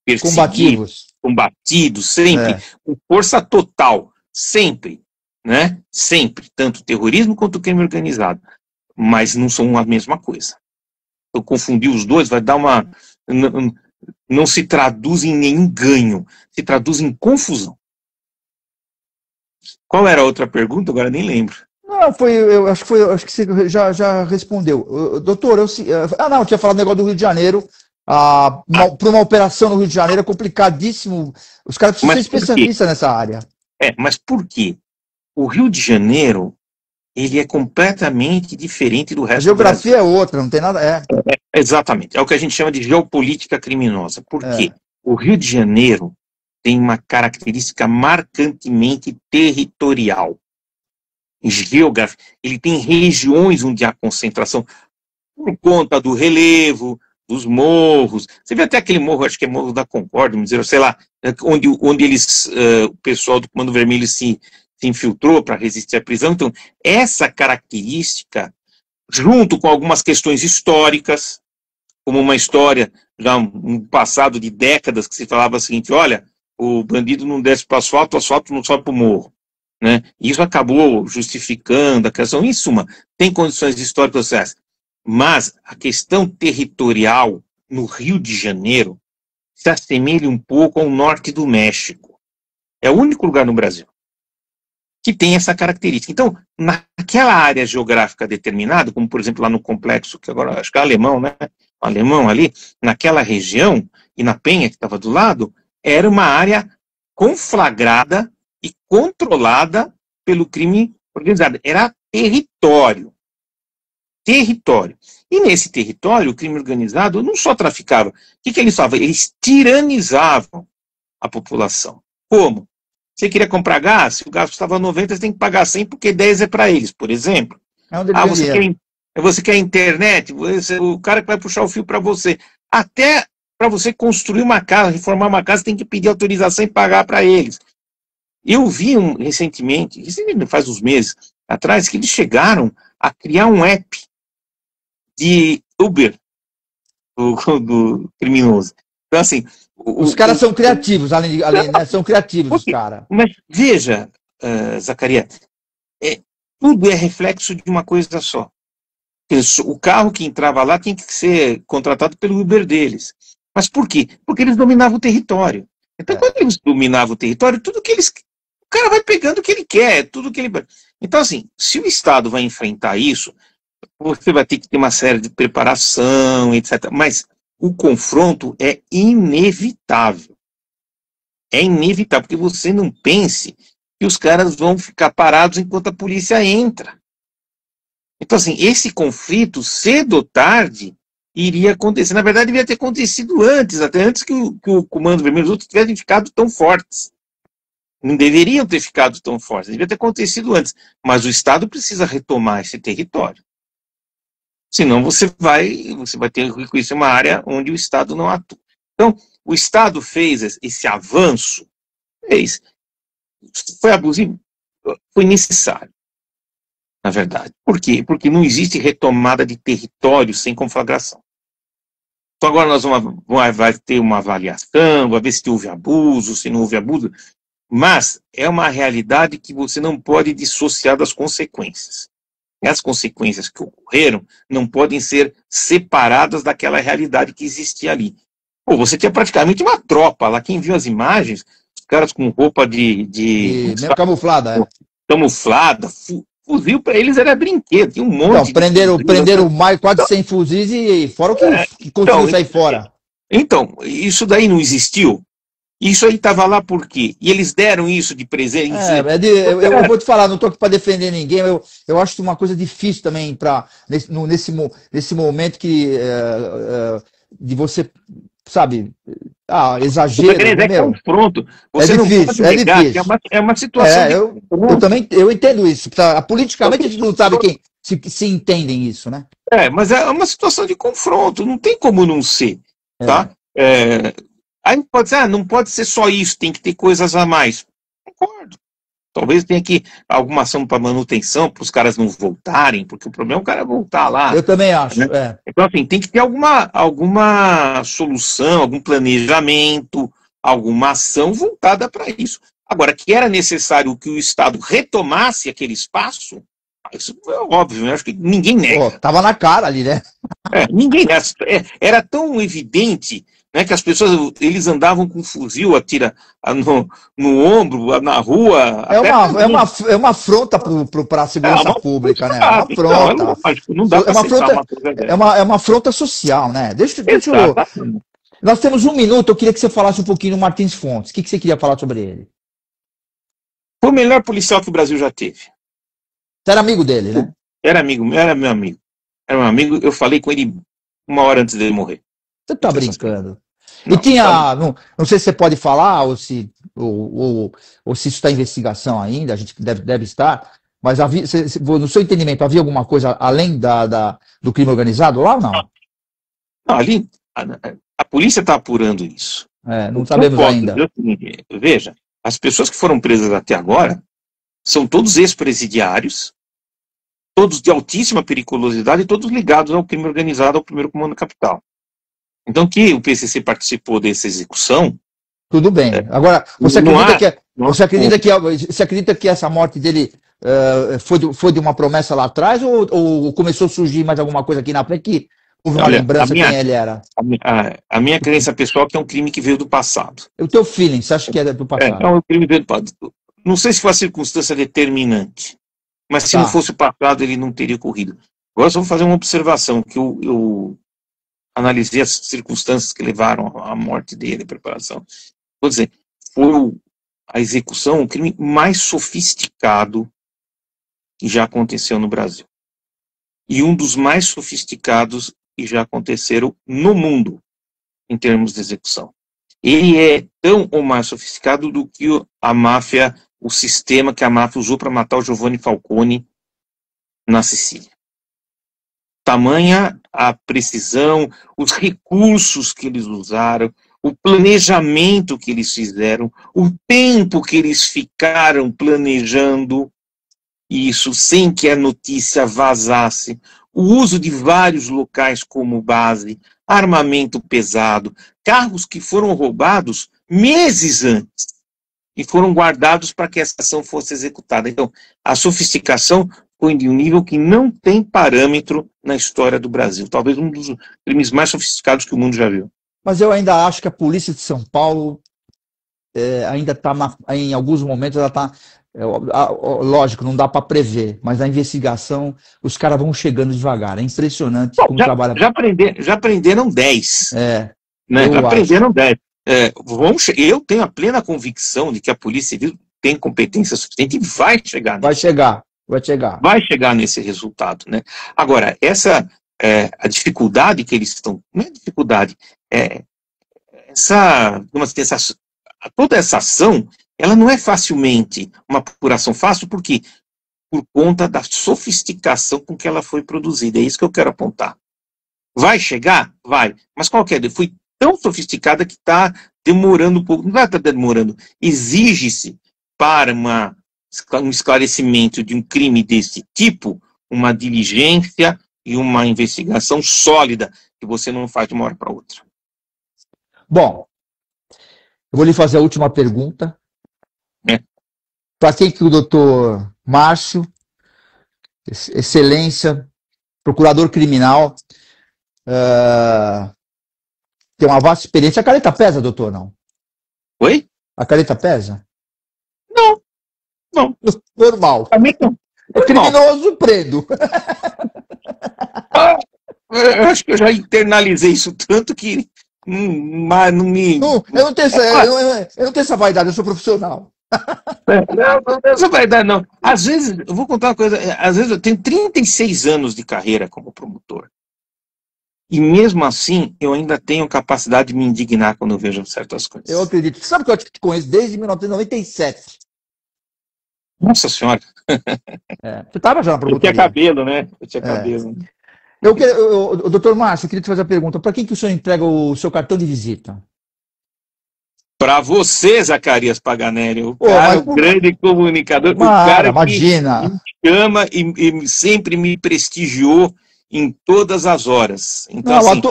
perseguidos, combatidos sempre, com força total, sempre, né? Sempre, tanto o terrorismo quanto o crime organizado, mas não são a mesma coisa. Eu confundir os dois vai dar uma... Não se traduz em nenhum ganho, se traduz em confusão. Qual era a outra pergunta? Agora nem lembro. Não, acho que você já respondeu. Doutor, eu tinha falado do negócio do Rio de Janeiro. Para uma operação no Rio de Janeiro é complicadíssimo. Os caras precisam ser especialistas nessa área. Mas por quê? O Rio de Janeiro, ele é completamente diferente do resto do Brasil. A geografia é outra, não tem nada... Exatamente, é o que a gente chama de geopolítica criminosa. Por quê? O Rio de Janeiro tem uma característica marcantemente territorial. Geográfica. Ele tem regiões onde há concentração por conta do relevo, dos morros. Você vê até aquele morro, acho que é Morro da Concórdia, sei lá, onde o pessoal do Comando Vermelho se infiltrou para resistir à prisão. Então, essa característica, junto com algumas questões históricas, como uma história, já um passado de décadas, que se falava o seguinte: olha, o bandido não desce para o asfalto não sobe para o morro. Né? E isso acabou justificando a questão. Em suma, tem condições históricas sociais. Mas a questão territorial no Rio de Janeiro se assemelha um pouco ao norte do México. É o único lugar no Brasil que tem essa característica. Então, naquela área geográfica determinada, como por exemplo lá no complexo, que agora acho que é alemão, né? O alemão ali, naquela região, e na Penha, que estava do lado, era uma área conflagrada e controlada pelo crime organizado. Era território. território. E nesse território, o crime organizado não só traficava. O que eles faziam? Eles tiranizavam a população. Como? Você queria comprar gás? Se o gás custava 90, você tem que pagar 100 porque 10 é para eles, por exemplo. Você quer internet? O cara que vai puxar o fio para você. Até para você construir uma casa, reformar uma casa, tem que pedir autorização e pagar para eles. Eu vi recentemente, faz uns meses atrás, que eles chegaram a criar um app de Uber do criminoso. Então, assim... Os caras são criativos, né, são criativos os caras. Mas veja, Zacarias, tudo é reflexo de uma coisa só. O carro que entrava lá tinha que ser contratado pelo Uber deles. Mas por quê? Porque eles dominavam o território. Então, quando eles dominavam o território, tudo que eles... O cara vai pegando o que ele quer, tudo que ele... Então, assim, se o Estado vai enfrentar isso, você vai ter que ter uma série de preparação, etc. Mas o confronto é inevitável. É inevitável, porque você não pense que os caras vão ficar parados enquanto a polícia entra. Então, assim, esse conflito, cedo ou tarde, iria acontecer. Na verdade, devia ter acontecido antes, até antes que o Comando Vermelho e os outros tivessem ficado tão fortes. Não deveriam ter ficado tão fortes, devia ter acontecido antes. Mas o Estado precisa retomar esse território. Senão você vai ter que reconhecer uma área onde o Estado não atua. Então, o Estado fez esse avanço, foi abusivo, foi necessário, na verdade. Por quê? Porque não existe retomada de território sem conflagração. Então agora nós vai ter uma avaliação, vai ver se houve abuso, se não houve abuso, mas é uma realidade que você não pode dissociar das consequências. As consequências que ocorreram não podem ser separadas daquela realidade que existia ali. Pô, você tinha praticamente uma tropa lá, quem viu as imagens, os caras com roupa camuflada, camuflada, fuzil para eles era brinquedo, tinha um monte. Então, prenderam mais quase 100 fuzis e fora o que conseguiu sair fora. Então, isso daí não existiu? Isso aí estava lá por quê? E eles deram isso de presente? Eu vou te falar, não estou aqui para defender ninguém, eu acho uma coisa difícil também nesse momento de você, sabe, exagero. É confronto. Você difícil, não pode negar que é uma situação eu entendo isso. Politicamente a gente não sabe quem se entendem isso, né? Mas é uma situação de confronto, não tem como não ser, tá? Aí pode dizer, não pode ser só isso, tem que ter coisas a mais. Concordo. Talvez tenha que alguma ação para manutenção, para os caras não voltarem, porque o problema é o cara voltar lá. Eu também acho. Né? Então, assim, tem que ter alguma solução, algum planejamento, alguma ação voltada para isso. Agora, que era necessário que o Estado retomasse aquele espaço, isso é óbvio, eu acho que ninguém nega. Tava na cara ali, né? Ninguém nega. Era tão evidente, né, que as pessoas, eles andavam com fuzil, atira no ombro, na rua. É uma afronta para a segurança pública, né? É uma afronta. Não dá para aceitar uma coisa dessa. É uma afronta social, né? Deixa eu... Nós temos 1 minuto, eu queria que você falasse um pouquinho do Martins Fontes. O que você queria falar sobre ele? Foi o melhor policial que o Brasil já teve. Você era amigo dele, né? Era meu amigo. Era meu amigo, eu falei com ele 1 hora antes dele morrer. Você tá brincando. E tinha, não sei se você pode falar, ou se isso está em investigação ainda, a gente deve estar, mas no seu entendimento, havia alguma coisa além do crime organizado lá ou não? Não, ali, a polícia está apurando isso. Não sabemos ainda. Veja, as pessoas que foram presas até agora são todos ex-presidiários, todos de altíssima periculosidade e todos ligados ao crime organizado, ao primeiro comando capital. Então, que o PCC participou dessa execução... Tudo bem. Agora, você acredita que essa morte dele foi de uma promessa lá atrás ou começou a surgir mais alguma coisa aqui na frente que houve uma lembrança de quem ele era? A minha crença pessoal é que é um crime que veio do passado. O teu feeling, você acha que é do passado? É um crime que veio do passado. Não sei se foi a circunstância determinante, mas se não fosse o passado, ele não teria ocorrido. Agora, só vou fazer uma observação, que eu analisei as circunstâncias que levaram à morte dele, a preparação. Vou dizer, foi a execução, o crime mais sofisticado que já aconteceu no Brasil. e um dos mais sofisticados que já aconteceram no mundo, em termos de execução. Ele é tão ou mais sofisticado do que a máfia, o sistema que a máfia usou para matar o Giovanni Falcone na Sicília. Tamanha a precisão, os recursos que eles usaram, o planejamento que eles fizeram, o tempo que eles ficaram planejando isso sem que a notícia vazasse, o uso de vários locais como base, armamento pesado, carros que foram roubados meses antes e foram guardados para que essa ação fosse executada. Então, a sofisticação foi de um nível que não tem parâmetro na história do Brasil. Talvez um dos crimes mais sofisticados que o mundo já viu. Mas eu ainda acho que a polícia de São Paulo ainda está, em alguns momentos, ela está... lógico, não dá para prever, mas a investigação, os caras vão chegando devagar. É impressionante como trabalha. Já prenderam 10. Né? Já prenderam 10. Eu tenho a plena convicção de que a Polícia Civil tem competência suficiente e vai chegar. Vai chegar nesse resultado, né? Agora, a dificuldade que eles estão... Não é dificuldade, toda essa ação, ela não é facilmente uma apuração fácil, porque por conta da sofisticação com que ela foi produzida. É isso que eu quero apontar. Vai chegar? Vai. Mas foi tão sofisticada que está demorando um pouco. Não está demorando. Exige-se para um esclarecimento de um crime desse tipo, uma diligência e uma investigação sólida, que você não faz de uma hora para outra. Bom, eu vou lhe fazer a última pergunta. Para quem que o doutor Márcio, excelência, procurador criminal, tem uma vasta experiência. A caneta pesa, doutor, não? Oi? A caneta pesa? Não. Normal. Também não. É criminoso preso. Eu acho que eu já internalizei isso tanto que não me... Eu não tenho essa vaidade, eu sou profissional. Não, essa vaidade não. Às vezes, eu vou contar uma coisa, às vezes eu tenho 36 anos de carreira como promotor. E mesmo assim, eu ainda tenho capacidade de me indignar quando eu vejo certas coisas. Eu acredito. Você sabe que eu te conheço desde 1997. Nossa Senhora. Você estava já na promotoria. Eu tinha cabelo, né? Eu tinha cabelo. Doutor Márcio, eu queria te fazer a pergunta. Para quem que o senhor entrega o seu cartão de visita? Para você, Zacarias Paganelli, o grande comunicador, o cara imagina. que me chama e sempre me prestigiou em todas as horas. Então, não, assim,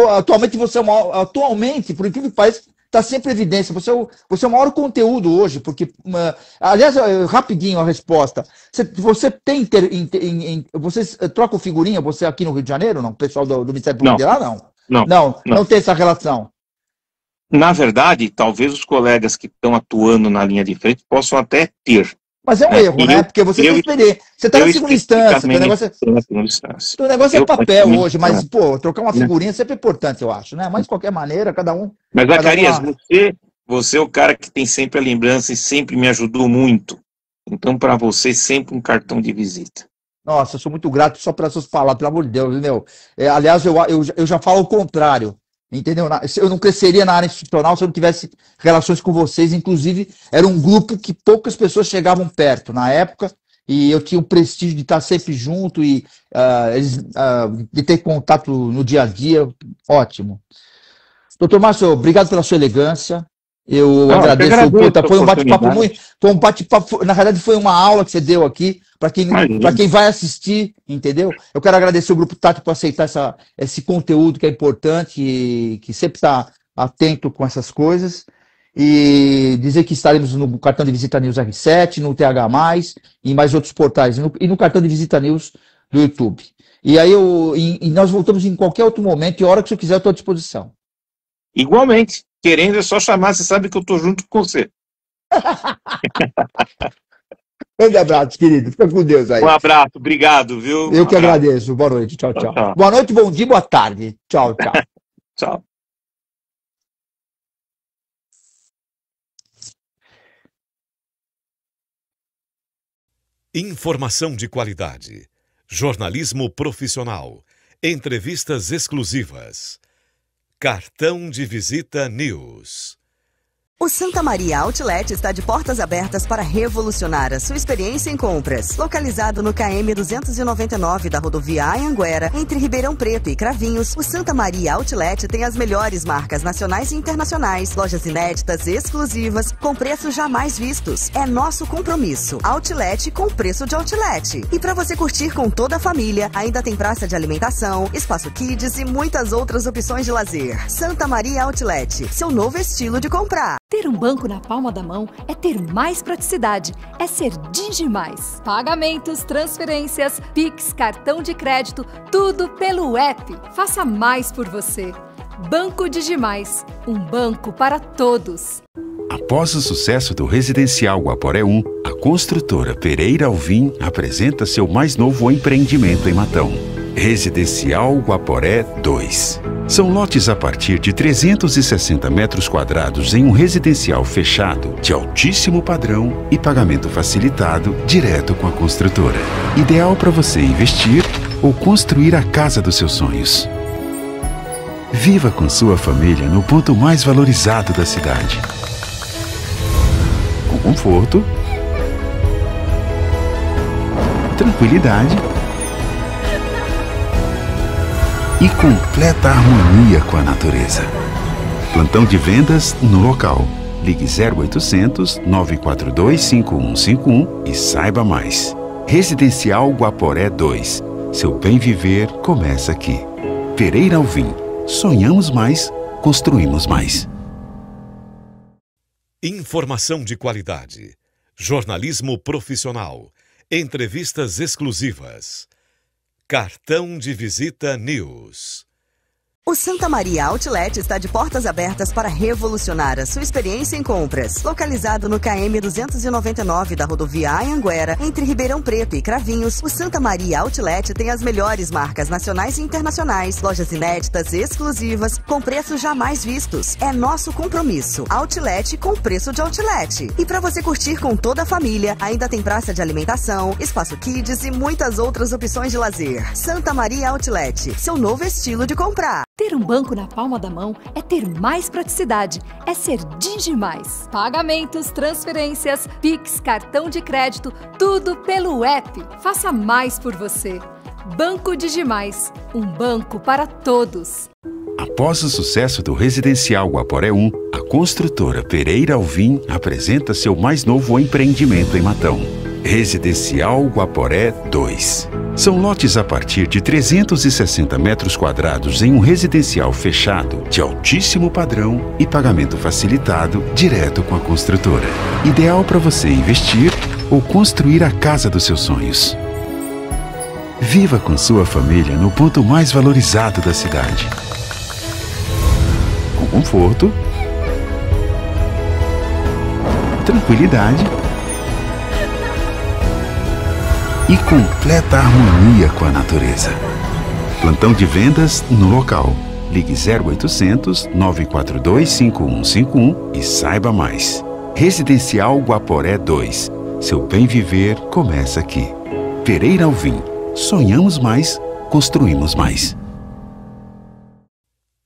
atualmente você é o maior, atualmente, por incrível que pareça, está sempre em evidência. Você é o maior conteúdo hoje, porque, aliás, rapidinho a resposta. Você tem você troca figurinha, você aqui no Rio de Janeiro, não? O pessoal do Ministério Público lá, não tem essa relação. Na verdade, talvez os colegas que estão atuando na linha de frente possam até ter. Mas é um erro, né? Porque você tem experiência. Você está na segunda instância. O negócio é papel hoje, mas, trocar uma figurinha sempre é importante, eu acho, né? Mas, de qualquer maneira, cada um... Mas, Zacarias, você é o cara que tem sempre a lembrança e sempre me ajudou muito. Então, para você, sempre um cartão de visita. Nossa, eu sou muito grato só pelas suas palavras, pelo amor de Deus, meu. Aliás, eu já falo o contrário. Entendeu? Eu não cresceria na área institucional se eu não tivesse relações com vocês. Inclusive, era um grupo que poucas pessoas chegavam perto na época, e eu tinha o prestígio de estar sempre junto e de ter contato no dia a dia. Ótimo. Doutor Márcio, obrigado pela sua elegância. Eu agradeço. Foi um bate-papo muito. Foi um bate-papo. Na realidade, foi uma aula que você deu aqui para quem vai assistir, entendeu? Eu quero agradecer o Grupo Tati por aceitar esse conteúdo que é importante e que sempre está atento com essas coisas. E dizer que estaremos no cartão de visita News R7, no TH+, e em mais outros portais, e no cartão de visita News do YouTube. E aí nós voltamos em qualquer outro momento, e a hora que você quiser, eu estou à disposição. Igualmente. Querendo é só chamar, você sabe que eu estou junto com você. Grande abraço, querido. Fica com Deus aí. Um abraço, obrigado, viu? Eu que agradeço. Boa noite. Tchau, tchau. Boa noite, bom dia, boa tarde. Tchau, tchau. Tchau. Informação de qualidade. Jornalismo profissional. Entrevistas exclusivas. Cartão de Visita News. O Santa Maria Outlet está de portas abertas para revolucionar a sua experiência em compras. Localizado no KM 299 da rodovia Anhanguera, entre Ribeirão Preto e Cravinhos, o Santa Maria Outlet tem as melhores marcas nacionais e internacionais, lojas inéditas e exclusivas, com preços jamais vistos. É nosso compromisso. Outlet com preço de outlet. E para você curtir com toda a família, ainda tem praça de alimentação, espaço kids e muitas outras opções de lazer. Santa Maria Outlet, seu novo estilo de comprar. Ter um banco na palma da mão é ter mais praticidade, é ser Digimais. Pagamentos, transferências, Pix, cartão de crédito, tudo pelo app. Faça mais por você. Banco Digimais, um banco para todos. Após o sucesso do Residencial Guaporé 1, a construtora Pereira Alvim apresenta seu mais novo empreendimento em Matão. Residencial Guaporé 2. São lotes a partir de 360 metros quadrados em um residencial fechado, de altíssimo padrão e pagamento facilitado direto com a construtora. Ideal para você investir ou construir a casa dos seus sonhos. Viva com sua família no ponto mais valorizado da cidade. Com conforto, tranquilidade e completa harmonia com a natureza. Plantão de vendas no local. Ligue 0800 942 5151 e saiba mais. Residencial Guaporé 2. Seu bem viver começa aqui. Pereira Alvim. Sonhamos mais, construímos mais. Informação de qualidade. Jornalismo profissional. Entrevistas exclusivas. Cartão de Visita News. O Santa Maria Outlet está de portas abertas para revolucionar a sua experiência em compras. Localizado no KM 299 da rodovia Anhanguera, entre Ribeirão Preto e Cravinhos, o Santa Maria Outlet tem as melhores marcas nacionais e internacionais, lojas inéditas e exclusivas, com preços jamais vistos. É nosso compromisso. Outlet com preço de outlet. E para você curtir com toda a família, ainda tem praça de alimentação, espaço kids e muitas outras opções de lazer. Santa Maria Outlet, seu novo estilo de comprar. Ter um banco na palma da mão é ter mais praticidade, é ser Digimais. Pagamentos, transferências, Pix, cartão de crédito, tudo pelo app. Faça mais por você. Banco Digimais, um banco para todos. Após o sucesso do Residencial Guaporé 1, a construtora Pereira Alvim apresenta seu mais novo empreendimento em Matão. Residencial Guaporé 2. São lotes a partir de 360 metros quadrados em um residencial fechado, de altíssimo padrão e pagamento facilitado direto com a construtora. Ideal para você investir ou construir a casa dos seus sonhos. Viva com sua família no ponto mais valorizado da cidade. Com conforto, tranquilidade e completa harmonia com a natureza. Plantão de vendas no local. Ligue 0800 942 5151 e saiba mais. Residencial Guaporé 2. Seu bem viver começa aqui. Pereira Alvim. Sonhamos mais, construímos mais.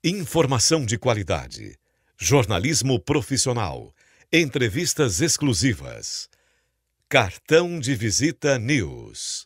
Informação de qualidade. Jornalismo profissional. Entrevistas exclusivas. Cartão de Visita News.